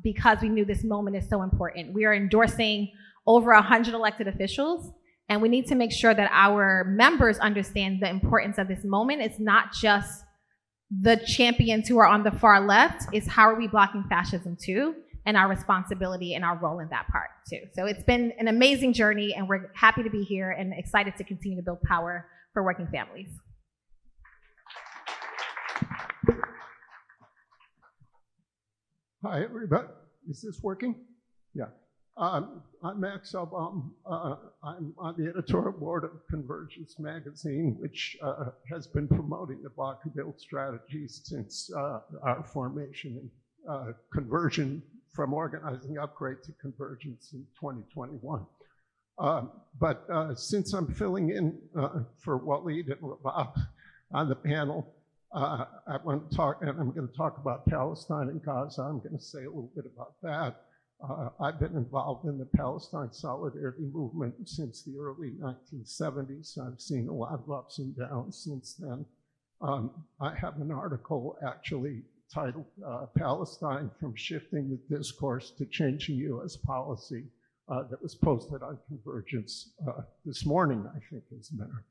because we knew this moment is so important. We are endorsing over 100 elected officials, and we need to make sure that our members understand the importance of this moment. It's not just the champions who are on the far left, it's how are we blocking fascism too, and our responsibility and our role in that part too. So it's been an amazing journey, and we're happy to be here and excited to continue to build power for working families. Hi, everybody. Is this working? Yeah. I'm Max Elbaum. I'm on the editorial board of Convergence magazine, which has been promoting the block and build strategies since our formation and conversion from organizing upgrade to convergence in 2021. But since I'm filling in for Waleed and Rabab on the panel, I want to talk, and I'm going to talk about Palestine and Gaza. I'm going to say a little bit about that. I've been involved in the Palestine solidarity movement since the early 1970s. I've seen a lot of ups and downs since then. I have an article actually titled Palestine from Shifting the Discourse to Changing U.S. Policy that was posted on Convergence this morning, I think, as a matter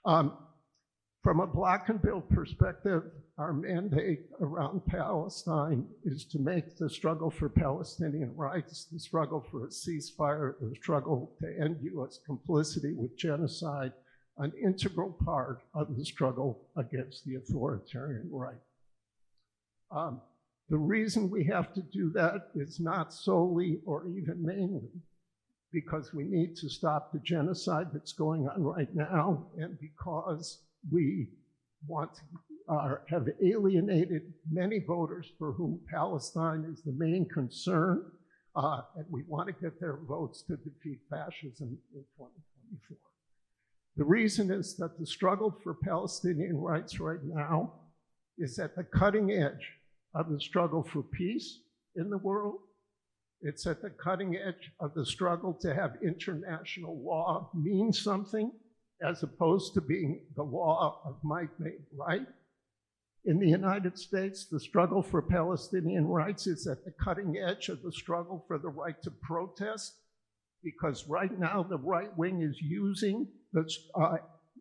of fact. From a block and build perspective, our mandate around Palestine is to make the struggle for Palestinian rights, the struggle for a ceasefire, the struggle to end U.S. complicity with genocide, an integral part of the struggle against the authoritarian right. The reason we have to do that is not solely or even mainly because we need to stop the genocide that's going on right now, and because we want to have alienated many voters for whom Palestine is the main concern, and we want to get their votes to defeat fascism in 2024. The reason is that the struggle for Palestinian rights right now is at the cutting edge of the struggle for peace in the world. It's at the cutting edge of the struggle to have international law mean something, as opposed to being the law of might made right. In the United States, the struggle for Palestinian rights is at the cutting edge of the struggle for the right to protest, because right now the right wing is using the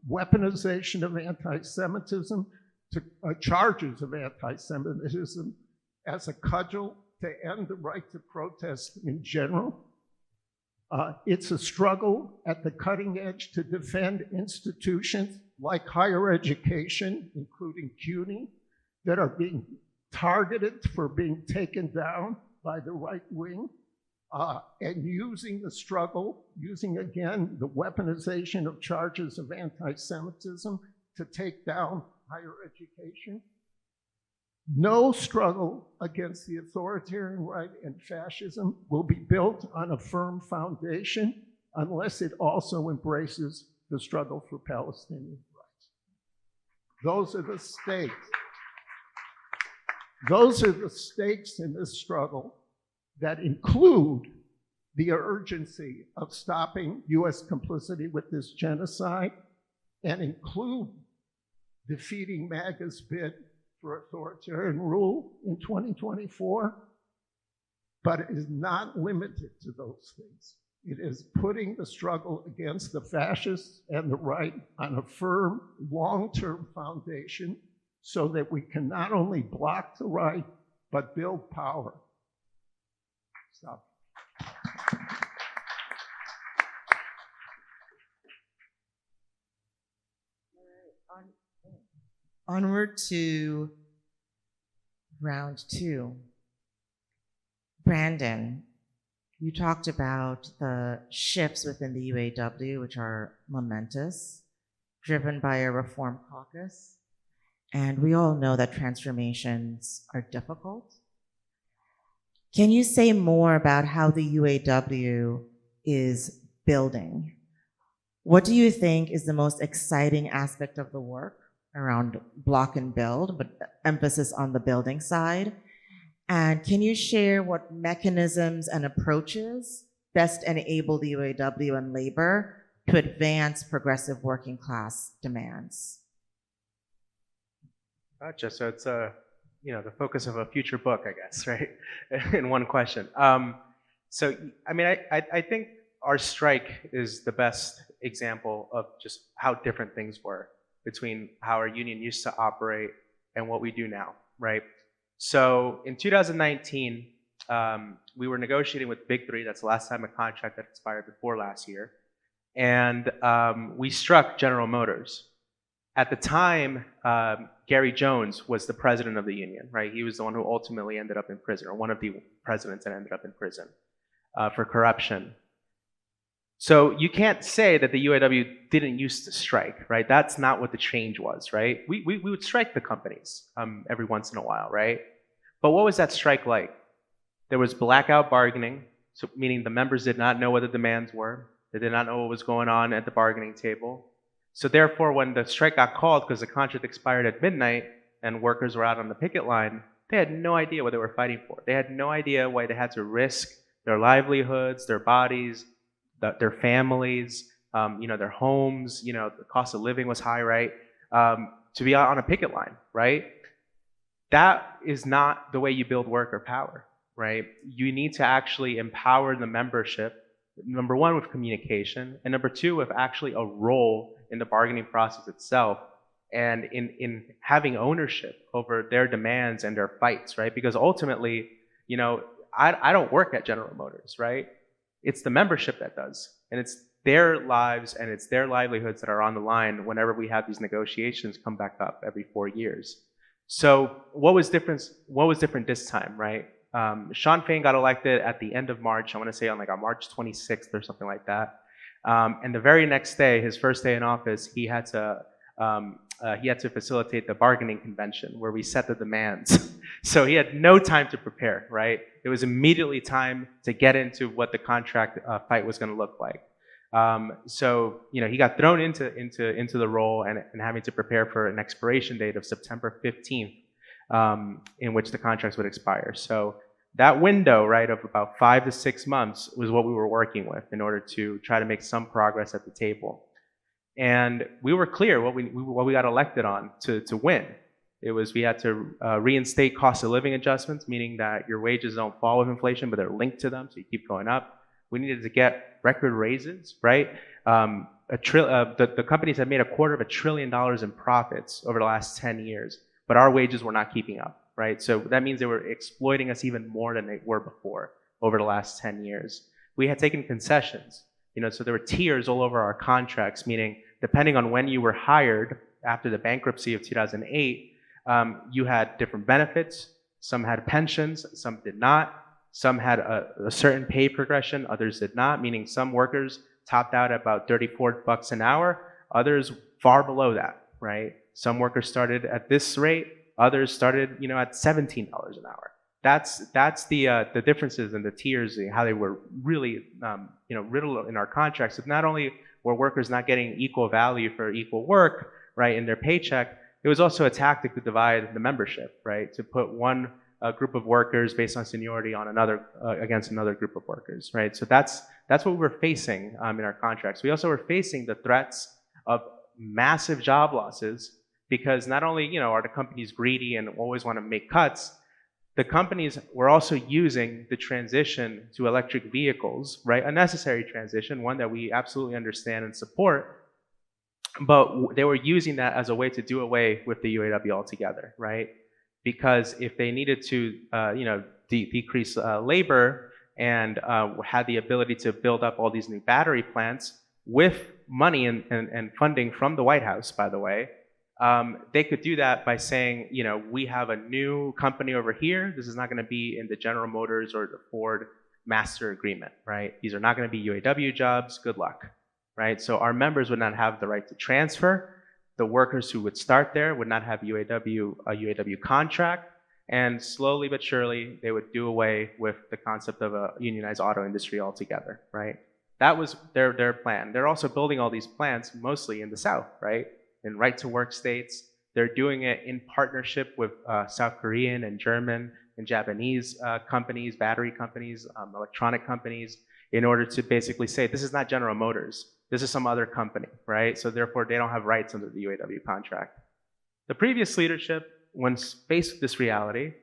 weaponization of anti-Semitism, to charges of anti-Semitism as a cudgel to end the right to protest in general. It's a struggle at the cutting edge to defend institutions like higher education, including CUNY, that are being targeted for being taken down by the right wing, and using the struggle, using again the weaponization of charges of anti-Semitism to take down higher education. No struggle against the authoritarian right and fascism will be built on a firm foundation unless it also embraces the struggle for Palestinian rights. Those are the stakes. Those are the stakes in this struggle that include the urgency of stopping US complicity with this genocide, and include defeating MAGA's bid for authoritarian rule in 2024, but it is not limited to those things. It is putting the struggle against the fascists and the right on a firm, long-term foundation so that we can not only block the right, but build power. Stop. Onward to round two. Brandon, you talked about the shifts within the UAW, which are momentous, driven by a reform caucus. And we all know that transformations are difficult. Can you say more about how the UAW is building? What do you think is the most exciting aspect of the work around block and build, but emphasis on the building side? And can you share what mechanisms and approaches best enable the UAW and labor to advance progressive working class demands? Gotcha. So it's the focus of a future book, I guess, right? In one question. So, I mean, I think our strike is the best example of just how different things were between how our union used to operate and what we do now, right? So in 2019, we were negotiating with Big Three. That's the last time a contract that expired before last year. And we struck General Motors. At the time, Gary Jones was the president of the union, right? He was the one who ultimately ended up in prison, or one of the presidents that ended up in prison for corruption. So you can't say that the UAW didn't used to strike, right? That's not what the change was, right? We would strike the companies every once in a while, right? But what was that strike like? There was blackout bargaining, so meaning the members did not know what the demands were. They did not know what was going on at the bargaining table. So therefore, when the strike got called because the contract expired at midnight and workers were out on the picket line, they had no idea what they were fighting for. They had no idea why they had to risk their livelihoods, their bodies, their families, their homes, the cost of living was high, right? To be out on a picket line, right? That is not the way you build worker power, right? You need to actually empower the membership, number one, with communication, and number two, with actually a role in the bargaining process itself, and in having ownership over their demands and their fights, right? Because ultimately, I don't work at General Motors, right? It's the membership that does. And it's their lives and it's their livelihoods that are on the line whenever we have these negotiations come back up every 4 years. So what was different this time, right? Sean Fain got elected at the end of March, I want to say on like on March 26th or something like that. And the very next day, his first day in office, he had to facilitate the bargaining convention where we set the demands. So he had no time to prepare, right? It was immediately time to get into what the contract fight was going to look like. So he got thrown into the role and having to prepare for an expiration date of September 15th, in which the contracts would expire. So that window, right, of about 5 to 6 months was what we were working with in order to try to make some progress at the table. And we were clear what we got elected on to win. It was we had to reinstate cost of living adjustments, meaning that your wages don't fall with inflation, but they're linked to them, so you keep going up. We needed to get record raises, right? The companies had made $250 billion in profits over the last 10 years, but our wages were not keeping up, right? So that means they were exploiting us even more than they were before over the last 10 years. We had taken concessions, so there were tiers all over our contracts, meaning depending on when you were hired after the bankruptcy of 2008, you had different benefits. Some had pensions, some did not. Some had a certain pay progression, others did not, meaning some workers topped out at about $34 an hour, others far below that, right? Some workers started at this rate, others started, at $17 an hour. That's the differences in the tiers, how they were really, riddled in our contracts. So not only were workers not getting equal value for equal work, right, in their paycheck, it was also a tactic to divide the membership, right, to put one group of workers based on seniority on another against another group of workers, right? So that's what we were facing in our contracts. We also were facing the threats of massive job losses because not only, you know, are the companies greedy and always want to make cuts, the companies were also using the transition to electric vehicles, right? A necessary transition, one that we absolutely understand and support, but they were using that as a way to do away with the UAW altogether, right? Because if they needed to, decrease labor and had the ability to build up all these new battery plants with money and funding from the White House, by the way, they could do that by saying, you know, we have a new company over here. This is not going to be in the General Motors or the Ford master agreement, right? These are not going to be UAW jobs. Good luck, right? So our members would not have the right to transfer. The workers who would start there would not have a UAW contract. And slowly but surely, they would do away with the concept of a unionized auto industry altogether, right? That was their plan. They're also building all these plants mostly in the South, right? In right-to-work states. They're doing it in partnership with South Korean and German and Japanese companies, battery companies, electronic companies, in order to basically say, this is not General Motors. This is some other company, right? So therefore, they don't have rights under the UAW contract. The previous leadership, when faced with this reality,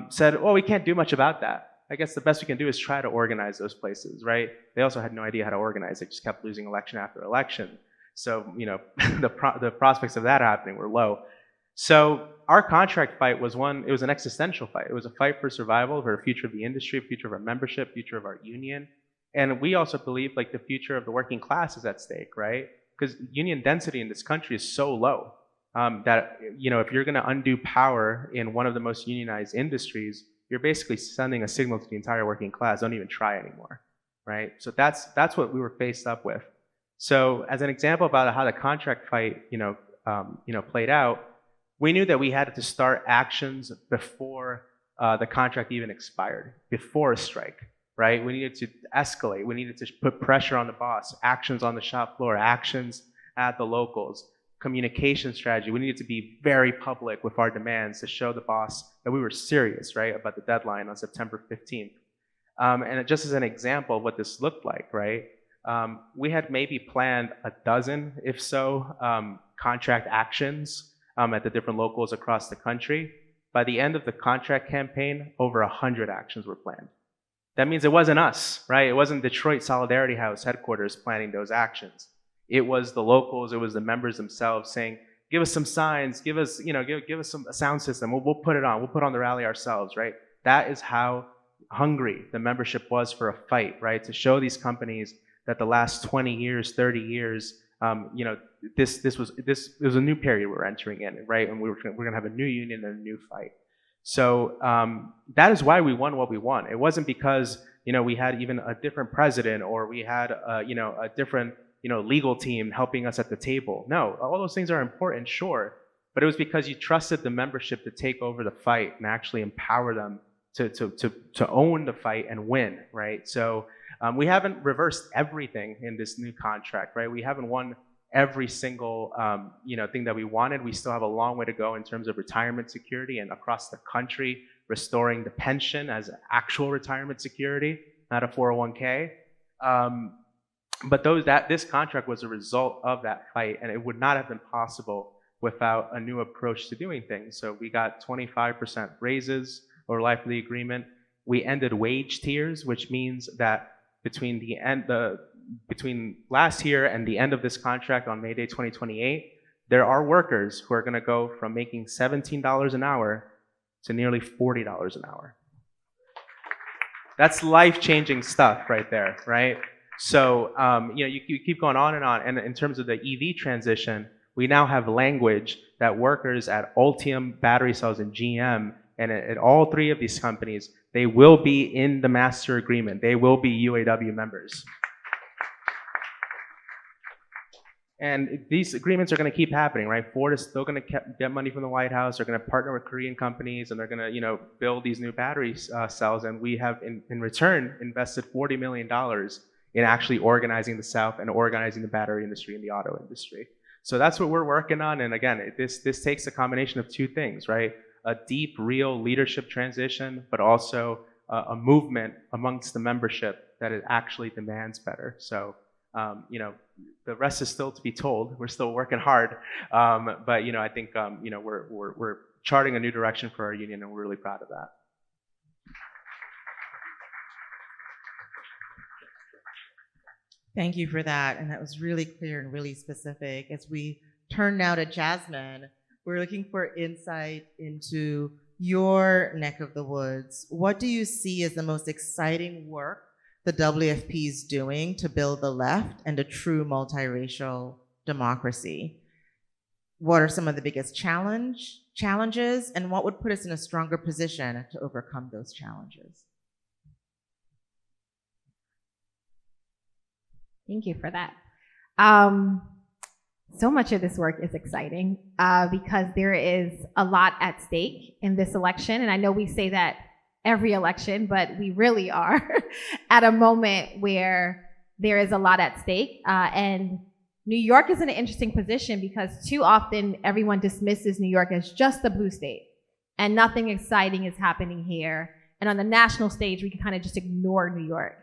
said, well, we can't do much about that. I guess the best we can do is try to organize those places, right? They also had no idea how to organize. They just kept losing election after election. So, you know, the prospects of that happening were low. So our contract fight was it was an existential fight. It was a fight for survival, for the future of the industry, future of our membership, future of our union. And we also believe like the future of the working class is at stake, right? Because union density in this country is so low that, you know, if you're going to undo power in one of the most unionized industries, you're basically sending a signal to the entire working class, don't even try anymore, right? So that's what we were faced up with. So as an example about how the contract fight, played out, we knew that we had to start actions before the contract even expired, before a strike, right? We needed to escalate. We needed to put pressure on the boss, actions on the shop floor, actions at the locals, communication strategy. We needed to be very public with our demands to show the boss that we were serious, right, about the deadline on September 15th. And just as an example of what this looked like, right, we had maybe planned a dozen, if so, contract actions at the different locals across the country. By the end of the contract campaign, over 100 actions were planned. That means it wasn't us, right? It wasn't Detroit Solidarity House headquarters planning those actions. It was the locals, it was the members themselves saying, give us some signs, give us a sound system, we'll put it on, we'll put on the rally ourselves, right? That is how hungry the membership was for a fight, right? To show these companies that the last 20 years, 30 years, this was a new period we're entering in, right? And we're gonna have a new union and a new fight. So that is why we won what we won. It wasn't because, we had even a different president or we had, a different, legal team helping us at the table. No, all those things are important, sure. But it was because you trusted the membership to take over the fight and actually empower them to own the fight and win, right? So we haven't reversed everything in this new contract, right? We haven't won every single thing that we wanted. We still have a long way to go in terms of retirement security and across the country, restoring the pension as actual retirement security, not a 401k. But this contract was a result of that fight, and it would not have been possible without a new approach to doing things. So we got 25% raises over life of the agreement. We ended wage tiers, which means that between last year and the end of this contract on May Day 2028, there are workers who are going to go from making $17 an hour to nearly $40 an hour. That's life-changing stuff right there, right? So, you keep going on. And in terms of the EV transition, we now have language that workers at Ultium Battery Cells and GM and at all three of these companies, they will be in the master agreement. They will be UAW members. And these agreements are going to keep happening, right? Ford is still going to get money from the White House. They're going to partner with Korean companies, and they're going to, build these new battery cells. And we have, in return, invested $40 million in actually organizing the South and organizing the battery industry and the auto industry. So that's what we're working on. And again, this takes a combination of two things, right? A deep, real leadership transition, but also a movement amongst the membership that it actually demands better. So the rest is still to be told. We're still working hard, but I think we're charting a new direction for our union, and we're really proud of that. Thank you for that. And that was really clear and really specific. As we turn now to Jasmine, we're looking for insight into your neck of the woods. What do you see as the most exciting work the WFP is doing to build the left and a true multiracial democracy? What are some of the biggest challenges, and what would put us in a stronger position to overcome those challenges? Thank you for that. So much of this work is exciting because there is a lot at stake in this election. And I know we say that every election, but we really are at a moment where there is a lot at stake. And New York is in an interesting position because too often everyone dismisses New York as just a blue state and nothing exciting is happening here. And on the national stage, we can kind of just ignore New York.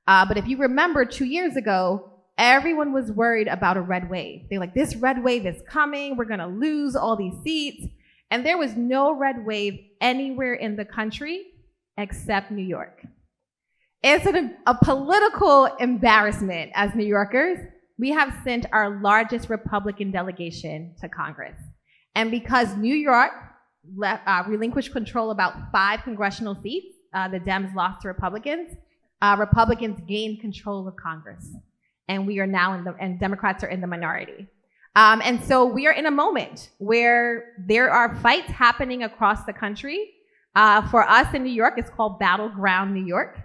But if you remember 2 years ago, everyone was worried about a red wave. They're like, this red wave is coming. We're going to lose all these seats. And there was no red wave anywhere in the country except New York. It's a political embarrassment as New Yorkers. We have sent our largest Republican delegation to Congress. And because New York relinquished control about 5 congressional seats, the Dems lost to Republicans. Republicans gained control of Congress. And we are now and Democrats are in the minority. And so we are in a moment where there are fights happening across the country. For us in New York, it's called Battleground New York,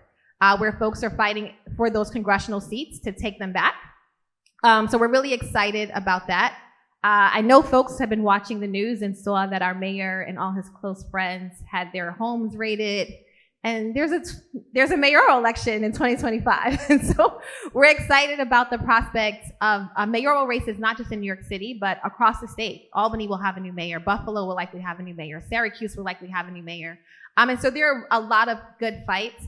where folks are fighting for those congressional seats to take them back. So we're really excited about that. I know folks have been watching the news and saw that our mayor and all his close friends had their homes raided. And there's a mayoral election in 2025. And so we're excited about the prospects of mayoral races, not just in New York City, but across the state. Albany will have a new mayor. Buffalo will likely have a new mayor. Syracuse will likely have a new mayor. And so there are a lot of good fights.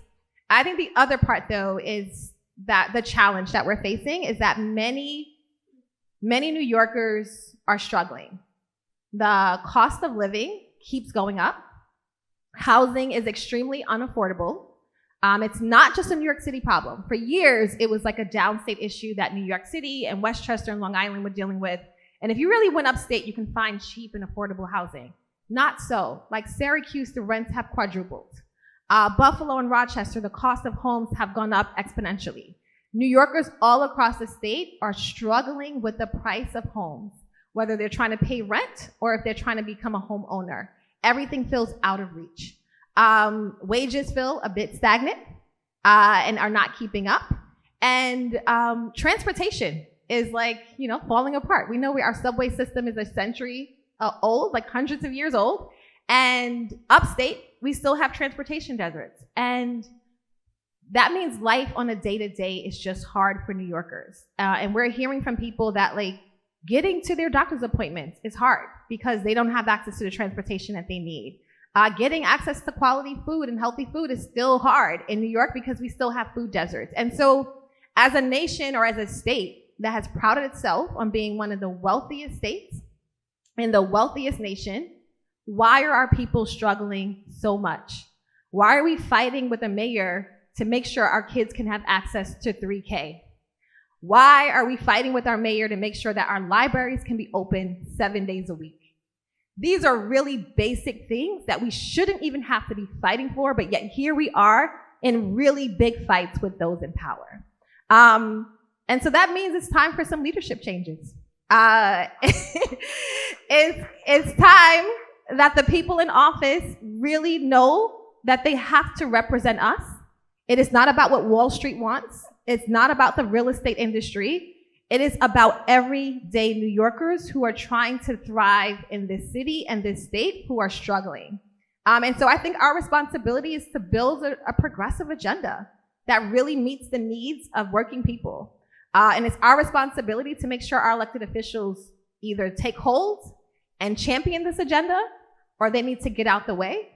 I think the other part, though, is that the challenge that we're facing is that many New Yorkers are struggling. The cost of living keeps going up. Housing is extremely unaffordable. It's not just a New York City problem. For years, it was like a downstate issue that New York City and Westchester and Long Island were dealing with. And if you really went upstate, you can find cheap and affordable housing. Not so. Like Syracuse, the rents have quadrupled. Buffalo and Rochester, the cost of homes have gone up exponentially. New Yorkers all across the state are struggling with the price of homes, whether they're trying to pay rent or if they're trying to become a homeowner. Everything feels out of reach. Wages feel a bit stagnant and are not keeping up. And transportation is falling apart. We know our subway system is a century old, like hundreds of years old. And upstate, we still have transportation deserts. And that means life on a day-to-day is just hard for New Yorkers. And we're hearing from people that getting to their doctor's appointments is hard because they don't have access to the transportation that they need. Getting access to quality food and healthy food is still hard in New York because we still have food deserts. And so as a nation or as a state that has prided itself on being one of the wealthiest states in the wealthiest nation, why are our people struggling so much? Why are we fighting with a mayor to make sure our kids can have access to 3K? Why are we fighting with our mayor to make sure that our libraries can be open 7 days a week? These are really basic things that we shouldn't even have to be fighting for, but yet here we are in really big fights with those in power. And so that means it's time for some leadership changes. It's time that the people in office really know that they have to represent us. It is not about what Wall Street wants. It's not about the real estate industry. It is about everyday New Yorkers who are trying to thrive in this city and this state who are struggling. And so I think our responsibility is to build a progressive agenda that really meets the needs of working people. And it's our responsibility to make sure our elected officials either take hold and champion this agenda, or they need to get out the way,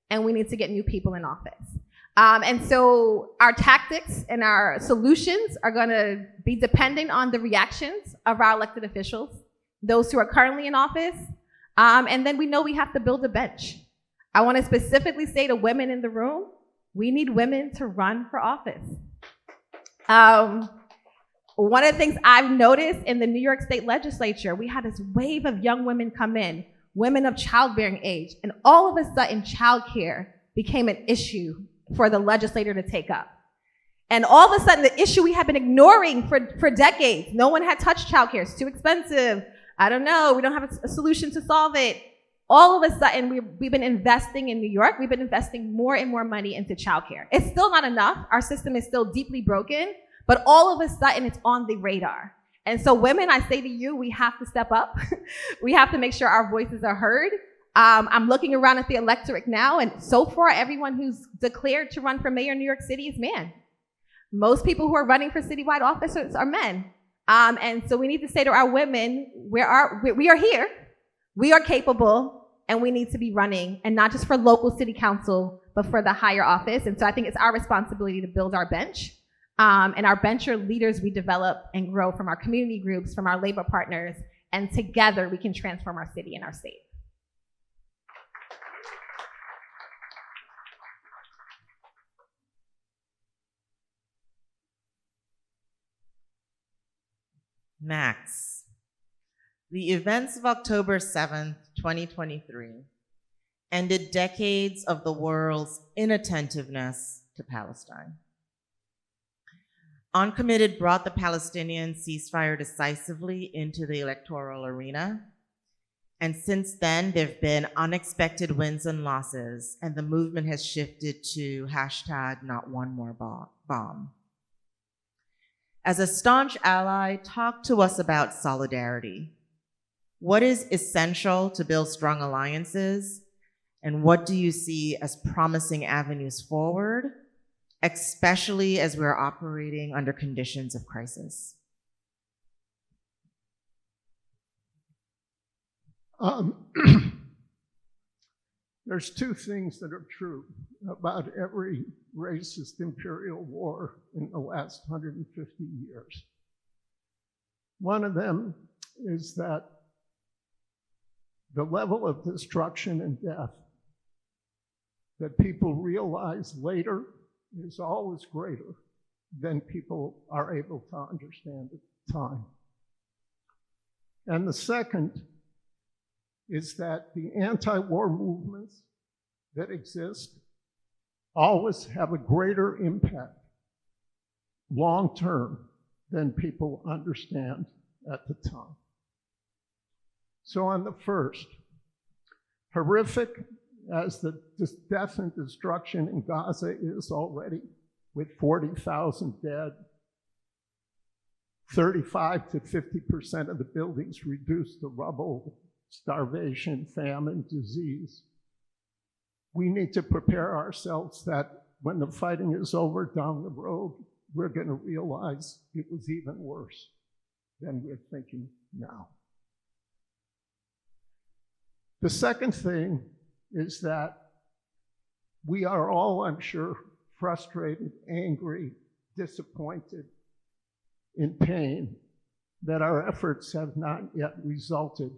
and we need to get new people in office. And so our tactics and our solutions are going to be dependent on the reactions of our elected officials, those who are currently in office. And then we know we have to build a bench. I want to specifically say to women in the room, we need women to run for office. One of the things I've noticed in the New York State legislature, we had this wave of young women come in, women of childbearing age, and all of a sudden childcare became an issue for the legislator to take up. And all of a sudden, the issue we have been ignoring for decades, no one had touched childcare, it's too expensive, I don't know, we don't have a solution to solve it. All of a sudden, we've been investing in New York, we've been investing more and more money into childcare. It's still not enough, our system is still deeply broken, but all of a sudden it's on the radar. And so women, I say to you, we have to step up. We have to make sure our voices are heard. I'm looking around at the electorate now, and so far, everyone who's declared to run for mayor in New York City is man. Most people who are running for citywide offices are men. And so we need to say to our women, we are here, we are capable, and we need to be running, and not just for local city council, but for the higher office. And so I think it's our responsibility to build our bench. And our bench are leaders we develop and grow from our community groups, from our labor partners, and together we can transform our city and our state. Max, the events of October 7th, 2023 ended decades of the world's inattentiveness to Palestine. Uncommitted brought the Palestinian ceasefire decisively into the electoral arena. And since then, there have been unexpected wins and losses, and the movement has shifted to #NotOneMoreBomb. As a staunch ally, talk to us about solidarity. What is essential to build strong alliances, and what do you see as promising avenues forward, especially as we're operating under conditions of crisis? There's two things that are true about every racist imperial war in the last 150 years. One of them is that the level of destruction and death that people realize later is always greater than people are able to understand at the time. And the second is that the anti-war movements that exist always have a greater impact long-term than people understand at the time. So on the first, horrific as the death and destruction in Gaza is already, with 40,000 dead, 35 to 50% of the buildings reduced to rubble, starvation, famine, disease. We need to prepare ourselves that when the fighting is over down the road, we're going to realize it was even worse than we're thinking now. The second thing is that we are all, I'm sure, frustrated, angry, disappointed, in pain that our efforts have not yet resulted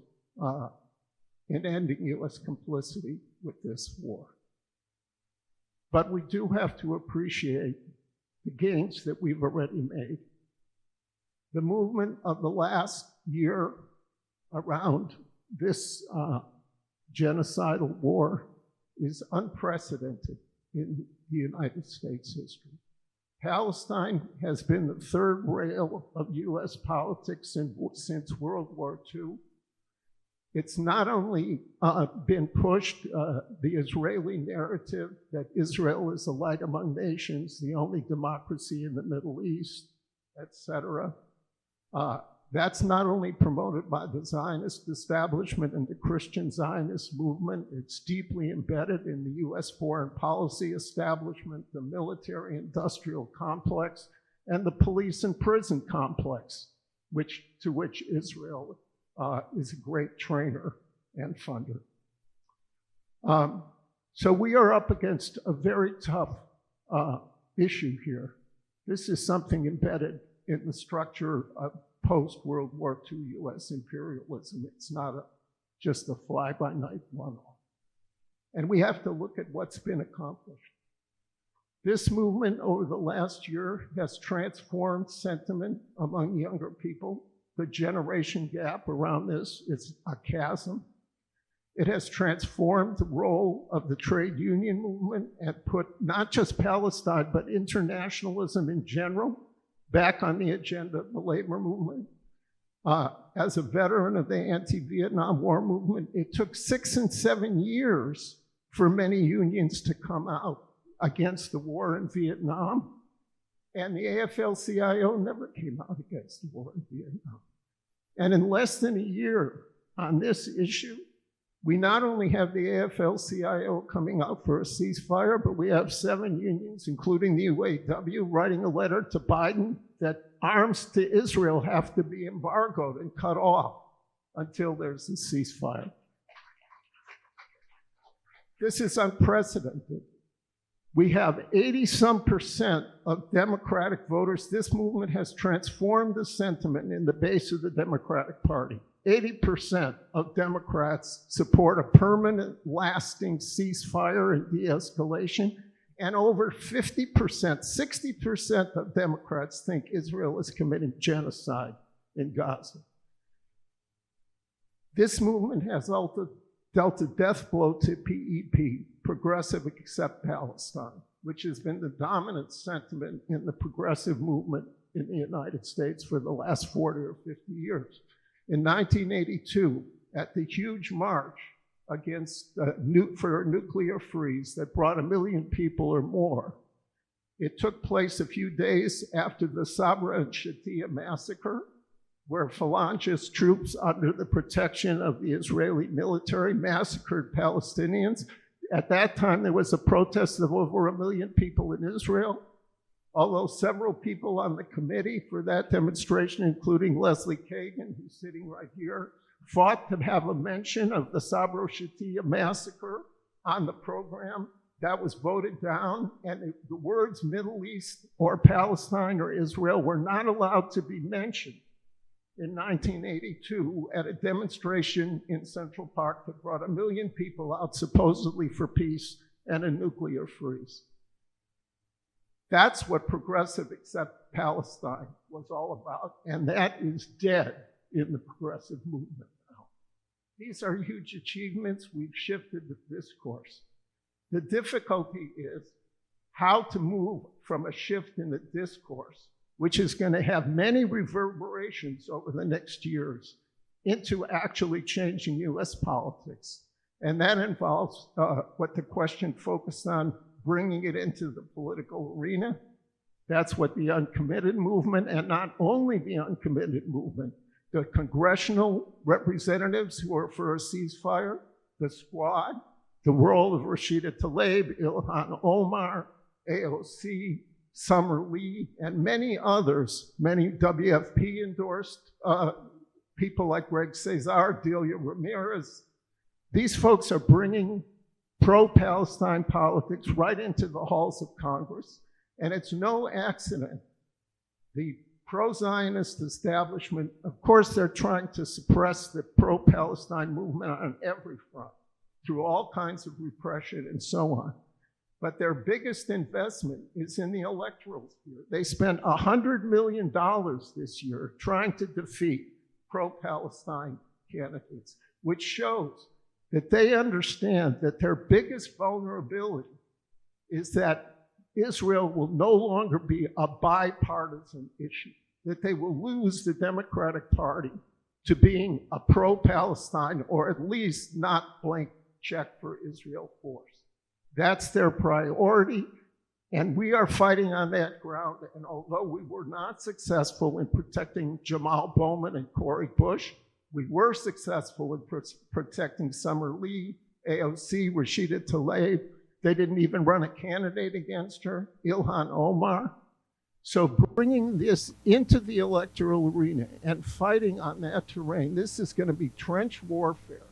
in ending U.S. complicity with this war. But we do have to appreciate the gains that we've already made. The movement of the last year around this genocidal war is unprecedented in the United States history. Palestine has been the third rail of U.S. politics since World War II. It's not only been pushed, the Israeli narrative that Israel is a light among nations, the only democracy in the Middle East, etc. That's not only promoted by the Zionist establishment and the Christian Zionist movement, it's deeply embedded in the US foreign policy establishment, the military-industrial complex, and the police and prison complex, to which Israel is a great trainer and funder. So we are up against a very tough issue here. This is something embedded in the structure of post-World War II U.S. imperialism. It's not just a fly-by-night one-off. And we have to look at what's been accomplished. This movement over the last year has transformed sentiment among younger people. The generation gap around this is a chasm. It has transformed the role of the trade union movement and put not just Palestine, but internationalism in general back on the agenda of the labor movement. As a veteran of the anti-Vietnam War movement, it took 6 and 7 years for many unions to come out against the war in Vietnam. And the AFL-CIO never came out against the war in Vietnam. And in less than a year on this issue, we not only have the AFL-CIO coming out for a ceasefire, but we have 7 unions, including the UAW, writing a letter to Biden that arms to Israel have to be embargoed and cut off until there's a ceasefire. This is unprecedented. We have 80-some% of Democratic voters. This movement has transformed the sentiment in the base of the Democratic Party. 80% of Democrats support a permanent, lasting ceasefire and de-escalation, and over 50%, 60% of Democrats think Israel is committing genocide in Gaza. This movement has dealt a death blow to PEP, Progressive Accept Palestine, which has been the dominant sentiment in the progressive movement in the United States for the last 40 or 50 years. In 1982, at the huge march against for a nuclear freeze that brought 1 million people or more, it took place a few days after the Sabra and Shatila massacre, where Phalangist troops under the protection of the Israeli military massacred Palestinians. At that time, there was a protest of over 1 million people in Israel, although several people on the committee for that demonstration, including Leslie Kagan, who's sitting right here, fought to have a mention of the Sabra Shatila massacre on the program. That was voted down, and the words Middle East or Palestine or Israel were not allowed to be mentioned in 1982 at a demonstration in Central Park that brought 1 million people out supposedly for peace and a nuclear freeze. That's what Progressive Accept Palestine was all about, and that is dead in the progressive movement now. These are huge achievements. We've shifted the discourse. The difficulty is how to move from a shift in the discourse, which is going to have many reverberations over the next years, into actually changing US politics. And that involves what the question focused on, bringing it into the political arena. That's what the uncommitted movement, and not only the uncommitted movement, the congressional representatives who are for a ceasefire, the squad, the role of Rashida Tlaib, Ilhan Omar, AOC, Summer Lee, and many others, many WFP endorsed people like Greg Cesar, Delia Ramirez. These folks are bringing pro-Palestine politics right into the halls of Congress. And it's no accident. The pro-Zionist establishment, of course, they're trying to suppress the pro-Palestine movement on every front through all kinds of repression and so on. But their biggest investment is in the electoral sphere. They spent $100 million this year trying to defeat pro-Palestine candidates, which shows that they understand that their biggest vulnerability is that Israel will no longer be a bipartisan issue, that they will lose the Democratic Party to being a pro-Palestine or at least not blank check for Israel force. That's their priority, and we are fighting on that ground. And although we were not successful in protecting Jamal Bowman and Cori Bush, we were successful in protecting Summer Lee, AOC, Rashida Tlaib. They didn't even run a candidate against her, Ilhan Omar. So bringing this into the electoral arena and fighting on that terrain, this is going to be trench warfare.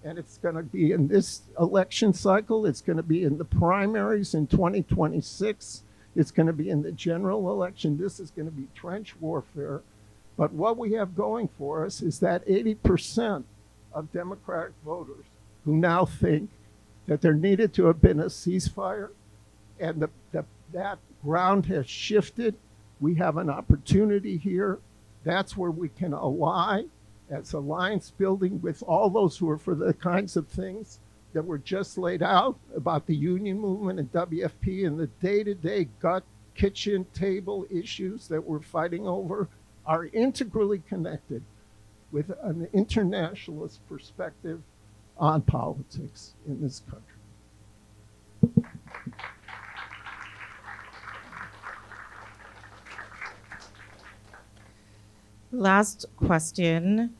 And it's going to be in this election cycle. It's going to be in the primaries in 2026. It's going to be in the general election. This is going to be trench warfare. But what we have going for us is that 80% of Democratic voters who now think that there needed to have been a ceasefire, and that ground has shifted. We have an opportunity here. That's where we can ally as alliance building with all those who are for the kinds of things that were just laid out about the union movement and WFP and the day-to-day gut kitchen table issues that we're fighting over are integrally connected with an internationalist perspective on politics in this country. Last question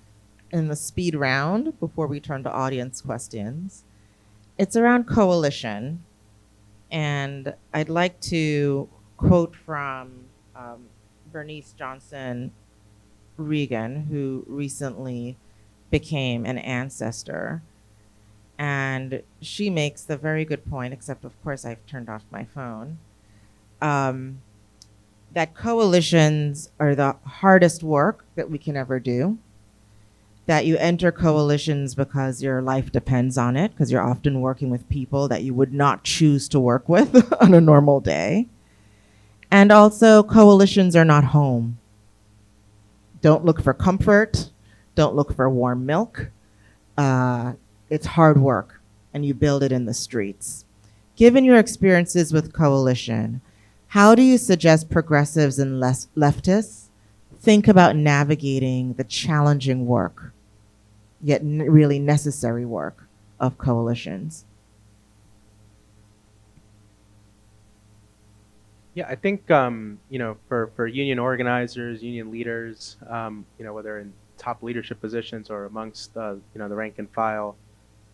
in the speed round before we turn to audience questions. It's around coalition, and I'd like to quote from Bernice Johnson Reagan, who recently became an ancestor. And she makes the very good point, except of course I've turned off my phone, that coalitions are the hardest work that we can ever do, that you enter coalitions because your life depends on it, because you're often working with people that you would not choose to work with on a normal day. And also, coalitions are not home. Don't look for comfort. Don't look for warm milk. It's hard work, and you build it in the streets. Given your experiences with coalition, how do you suggest progressives and leftists think about navigating the challenging work, yet really necessary work of coalitions? Yeah, I think for union organizers, union leaders, whether in top leadership positions or amongst the rank and file,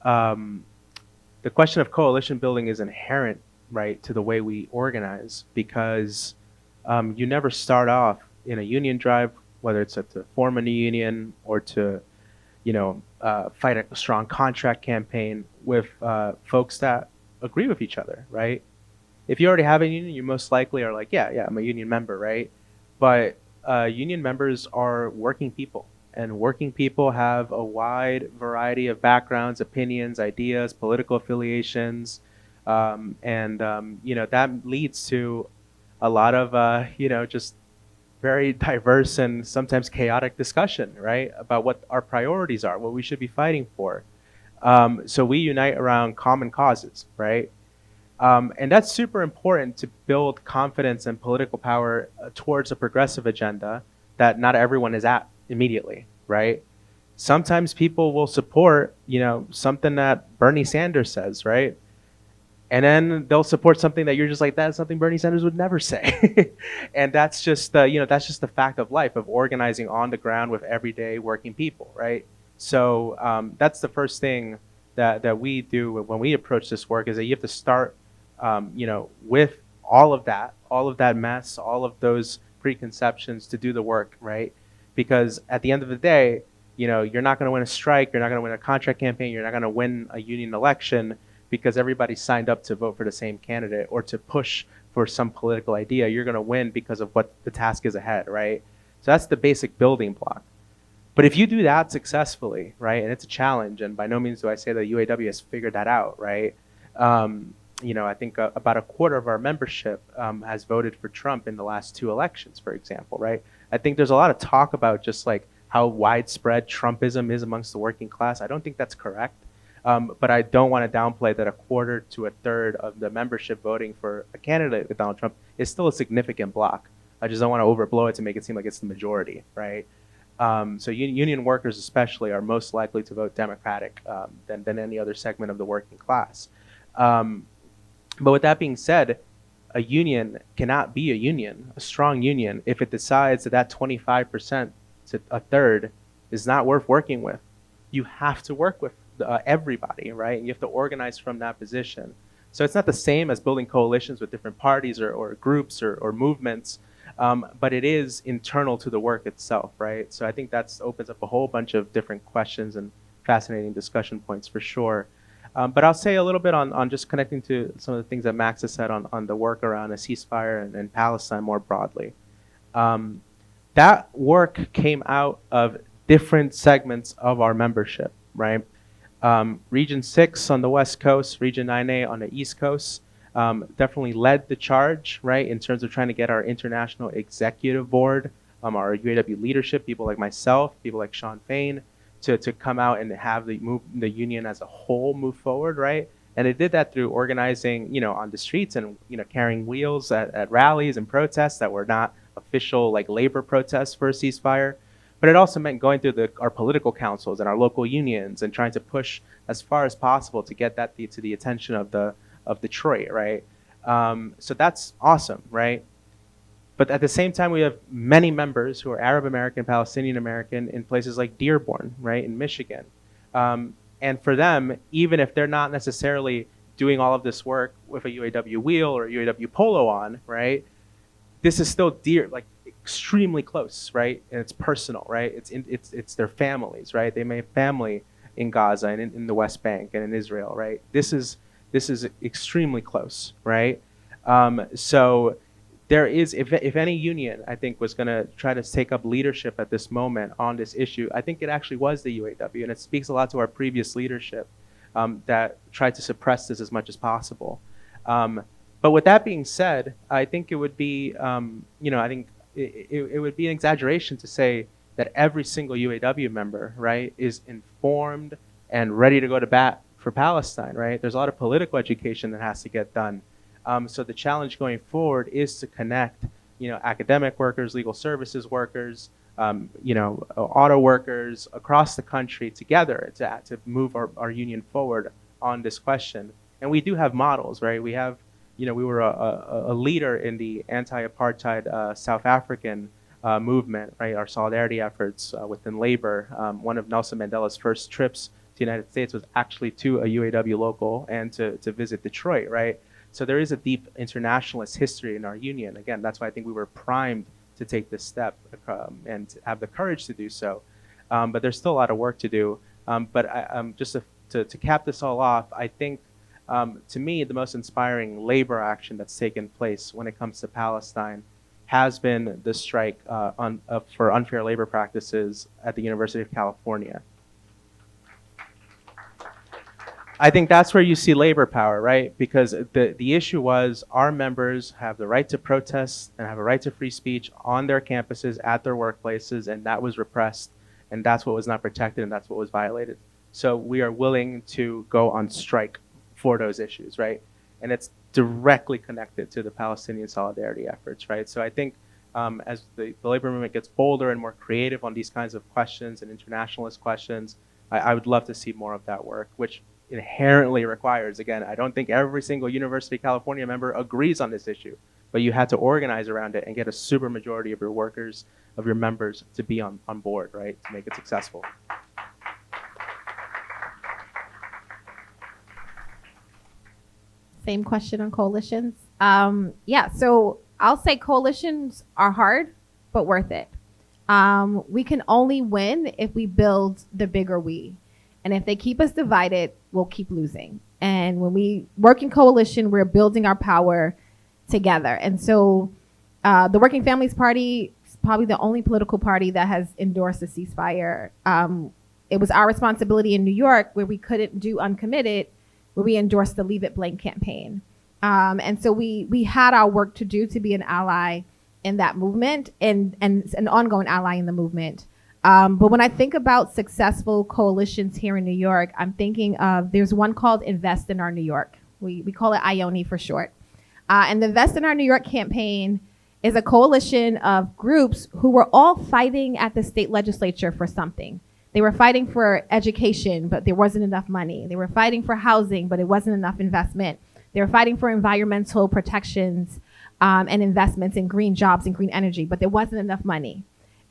the question of coalition building is inherent, right, to the way we organize, because you never start off in a union drive, whether it's to form a new union or to fight a strong contract campaign with folks that agree with each other, right? If you already have a union, you most likely are like, yeah, I'm a union member, right? But union members are working people, and working people have a wide variety of backgrounds, opinions, ideas, political affiliations, and that leads to a lot of just very diverse and sometimes chaotic discussion, right, about what our priorities are, what we should be fighting for. So we unite around common causes, right? And that's super important to build confidence and political power towards a progressive agenda that not everyone is at immediately, right? Sometimes people will support, something that Bernie Sanders says, right? And then they'll support something that you're just like, that's something Bernie Sanders would never say. And that's just the fact of life, of organizing on the ground with everyday working people, right? So that's the first thing that we do when we approach this work, is that you have to start with all of that mess, all of those preconceptions to do the work, right? Because at the end of the day, you're not going to win a strike, you're not going to win a contract campaign, you're not going to win a union election because everybody signed up to vote for the same candidate or to push for some political idea. You're going to win because of what the task is ahead, right? So that's the basic building block. But if you do that successfully, right, and it's a challenge, and by no means do I say that UAW has figured that out, right? I think about a quarter of our membership has voted for Trump in the last 2 elections, for example, right? I think there's a lot of talk about just like how widespread Trumpism is amongst the working class. I don't think that's correct. But I don't want to downplay that a quarter to a third of the membership voting for a candidate with Donald Trump is still a significant block. I just don't want to overblow it to make it seem like it's the majority, right? So union workers especially are most likely to vote Democratic than any other segment of the working class. But with that being said, a union cannot be a union, a strong union, if it decides that 25% to a third is not worth working with. You have to work with everybody, right? And you have to organize from that position. So it's not the same as building coalitions with different parties or groups or movements, but it is internal to the work itself, right? So I think that opens up a whole bunch of different questions and fascinating discussion points for sure. But I'll say a little bit on just connecting to some of the things that Max has said on the work around a ceasefire and Palestine more broadly. That work came out of different segments of our membership, right? Region 6 on the West Coast, Region 9A on the East Coast, definitely led the charge, right, in terms of trying to get our international executive board, our UAW leadership, people like myself, people like Sean Fain, to come out and have the union as a whole move forward, right? And it did that through organizing, on the streets and, carrying wheels at rallies and protests that were not official, like, labor protests for a ceasefire. But it also meant going through our political councils and our local unions and trying to push as far as possible to get that to the attention of Detroit, right? So that's awesome, right? But at the same time, we have many members who are Arab American, Palestinian American in places like Dearborn, right, in Michigan. And for them, even if they're not necessarily doing all of this work with a UAW wheel or a UAW polo on, right, this is still extremely close, right? And it's personal, right? It's their families, right? They may have family in Gaza and in the West Bank and in Israel, right? This is extremely close, right? So there is, if any union, I think, was going to try to take up leadership at this moment on this issue, I think it actually was the UAW, and it speaks a lot to our previous leadership that tried to suppress this as much as possible. But with that being said, I think it would be, I think it would be an exaggeration to say that every single UAW member, right, is informed and ready to go to bat for Palestine, right? There's a lot of political education that has to get done. So the challenge going forward is to connect, academic workers, legal services workers, auto workers across the country together to move our union forward on this question. And we do have models, right? We have, we were a leader in the anti-apartheid South African movement, right? Our solidarity efforts within labor. One of Nelson Mandela's first trips to the United States was actually to a UAW local and to visit Detroit, right? So there is a deep internationalist history in our union. Again, that's why I think we were primed to take this step and to have the courage to do so. But there's still a lot of work to do. But just to cap this all off, I think, to me, the most inspiring labor action that's taken place when it comes to Palestine has been the strike for unfair labor practices at the University of California. I think that's where you see labor power, right? Because the issue was our members have the right to protest and have a right to free speech on their campuses, at their workplaces, and that was repressed, and that's what was not protected, and that's what was violated. So we are willing to go on strike for those issues, right? And it's directly connected to the Palestinian solidarity efforts, right? So I think as the labor movement gets bolder and more creative on these kinds of questions and internationalist questions, I would love to see more of that work, which inherently requires, again, I don't think every single University of California member agrees on this issue, but you had to organize around it and get a super majority of your workers, of your members, to be on board, right, to make it successful. Same question on coalitions. So I'll say coalitions are hard, but worth it. We can only win if we build the bigger we. And if they keep us divided, we'll keep losing. And when we work in coalition, we're building our power together. And so the Working Families Party is probably the only political party that has endorsed a ceasefire. It was our responsibility in New York, where we couldn't do uncommitted, where we endorsed the Leave It Blank campaign. And so we had our work to do to be an ally in that movement and an ongoing ally in the movement. But when I think about successful coalitions here in New York, I'm thinking of, there's one called Invest in Our New York. We call it IONI for short. And the Invest in Our New York campaign is a coalition of groups who were all fighting at the state legislature for something. They were fighting for education, but there wasn't enough money. They were fighting for housing, but it wasn't enough investment. They were fighting for environmental protections and investments in green jobs and green energy, but there wasn't enough money.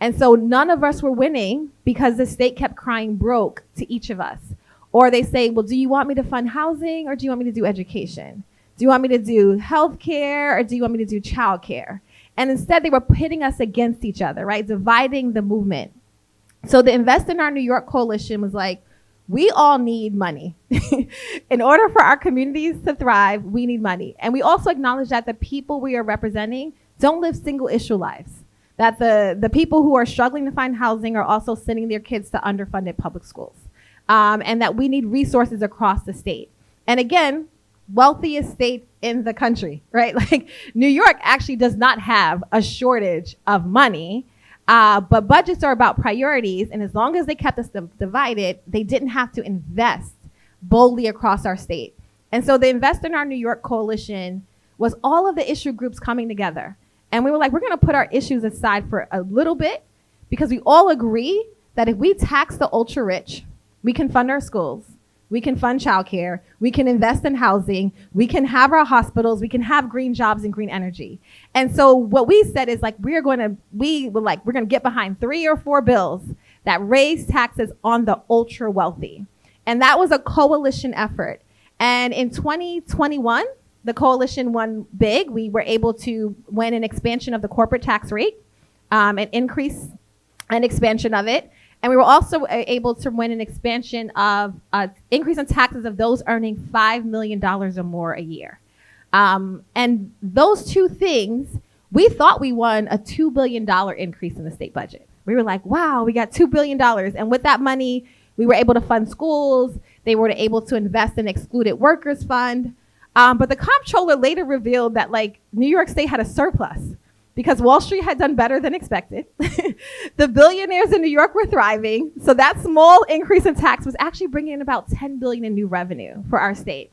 And so none of us were winning because the state kept crying broke to each of us. Or they say, well, do you want me to fund housing or do you want me to do education? Do you want me to do healthcare or do you want me to do childcare? And instead they were pitting us against each other, right? Dividing the movement. So the Invest in Our New York coalition was like, we all need money. In order for our communities to thrive, we need money. And we also acknowledge that the people we are representing don't live single issue lives. That the people who are struggling to find housing are also sending their kids to underfunded public schools. And that we need resources across the state. And again, wealthiest state in the country, right? Like New York actually does not have a shortage of money, but budgets are about priorities. And as long as they kept us divided, they didn't have to invest boldly across our state. And so the Invest in Our New York coalition was all of the issue groups coming together. And we were like, we're gonna put our issues aside for a little bit because we all agree that if we tax the ultra rich, we can fund our schools, we can fund childcare, we can invest in housing, we can have our hospitals, we can have green jobs and green energy. And so what we said is like, we're gonna get behind 3 or 4 bills that raise taxes on the ultra wealthy. And that was a coalition effort. And in 2021, the coalition won big. We were able to win an expansion of the corporate tax rate, an expansion of it. And we were also able to win an expansion of increase in taxes of those earning $5 million or more a year. And those two things, we thought we won a $2 billion increase in the state budget. We were like, wow, we got $2 billion. And with that money, we were able to fund schools. They were able to invest in excluded workers fund. But the comptroller later revealed that like New York State had a surplus because Wall Street had done better than expected. The billionaires in New York were thriving. So that small increase in tax was actually bringing in about $10 billion in new revenue for our state.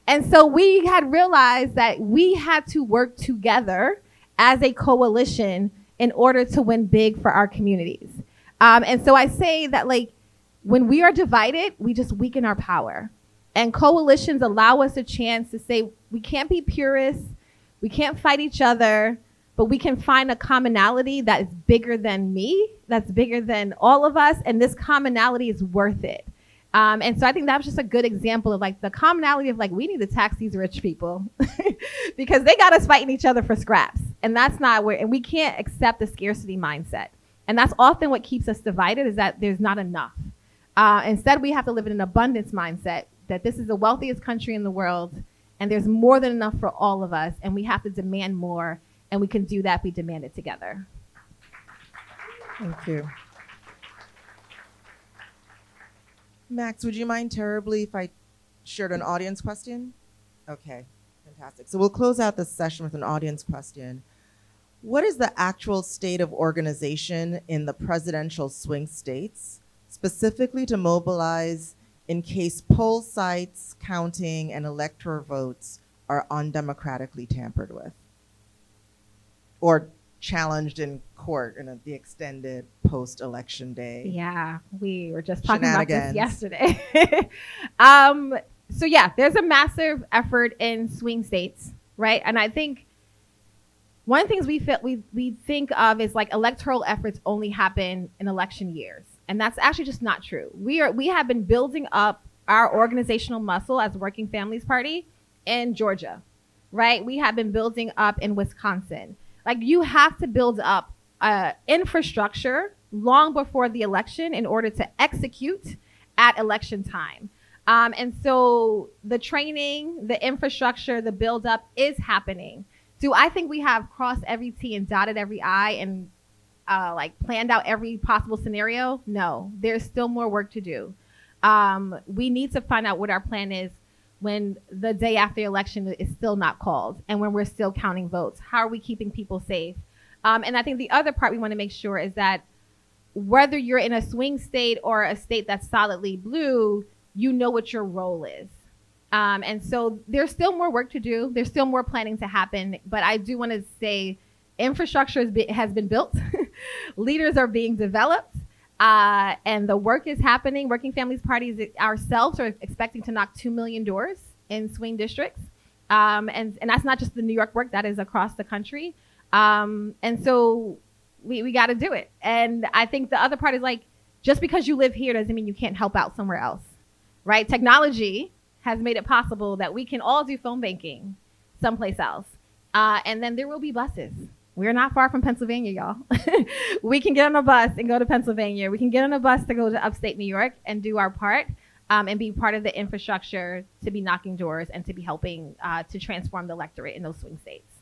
And so we had realized that we had to work together as a coalition in order to win big for our communities. And so I say that like when we are divided, we just weaken our power. And coalitions allow us a chance to say, we can't be purists, we can't fight each other, but we can find a commonality that is bigger than me, that's bigger than all of us, and this commonality is worth it. And so I think that was just a good example of like the commonality of like, we need to tax these rich people because they got us fighting each other for scraps. And that's not where, and we can't accept the scarcity mindset. And that's often what keeps us divided is that there's not enough. Instead, we have to live in an abundance mindset that this is the wealthiest country in the world and there's more than enough for all of us and we have to demand more and we can do that if we demand it together. Thank you. Max, would you mind terribly if I shared an audience question? Okay, fantastic. So we'll close out this session with an audience question. What is the actual state of organization in the presidential swing states, specifically to mobilize in case poll sites, counting, and electoral votes are undemocratically tampered with or challenged in court in the extended post-election day? Yeah, we were just talking about this yesterday. So yeah, there's a massive effort in swing states, right? And I think one of the things we think of is like electoral efforts only happen in election years. And that's actually just not true. We have been building up our organizational muscle as Working Families Party in Georgia, right? We have been building up in Wisconsin. Like you have to build up infrastructure long before the election in order to execute at election time. And so the training, the infrastructure, the build up is happening. Do I think we have crossed every T and dotted every I and like planned out every possible scenario? No, there's still more work to do. We need to find out what our plan is when the day after the election is still not called and when we're still counting votes. How are we keeping people safe? And I think the other part we want to make sure is that whether you're in a swing state or a state that's solidly blue, you know what your role is. And so there's still more work to do. There's still more planning to happen. But I do want to say infrastructure has been built. Leaders are being developed. And the work is happening. Working Families Parties ourselves are expecting to knock 2 million doors in swing districts. And that's not just the New York work, that is across the country. And so we got to do it. And I think the other part is like, just because you live here doesn't mean you can't help out somewhere else, right? Technology has made it possible that we can all do phone banking someplace else. And then there will be buses. We're not far from Pennsylvania, y'all. We can get on a bus and go to Pennsylvania. We can get on a bus to go to upstate New York and do our part. and be part of the infrastructure to be knocking doors and to be helping to transform the electorate in those swing states.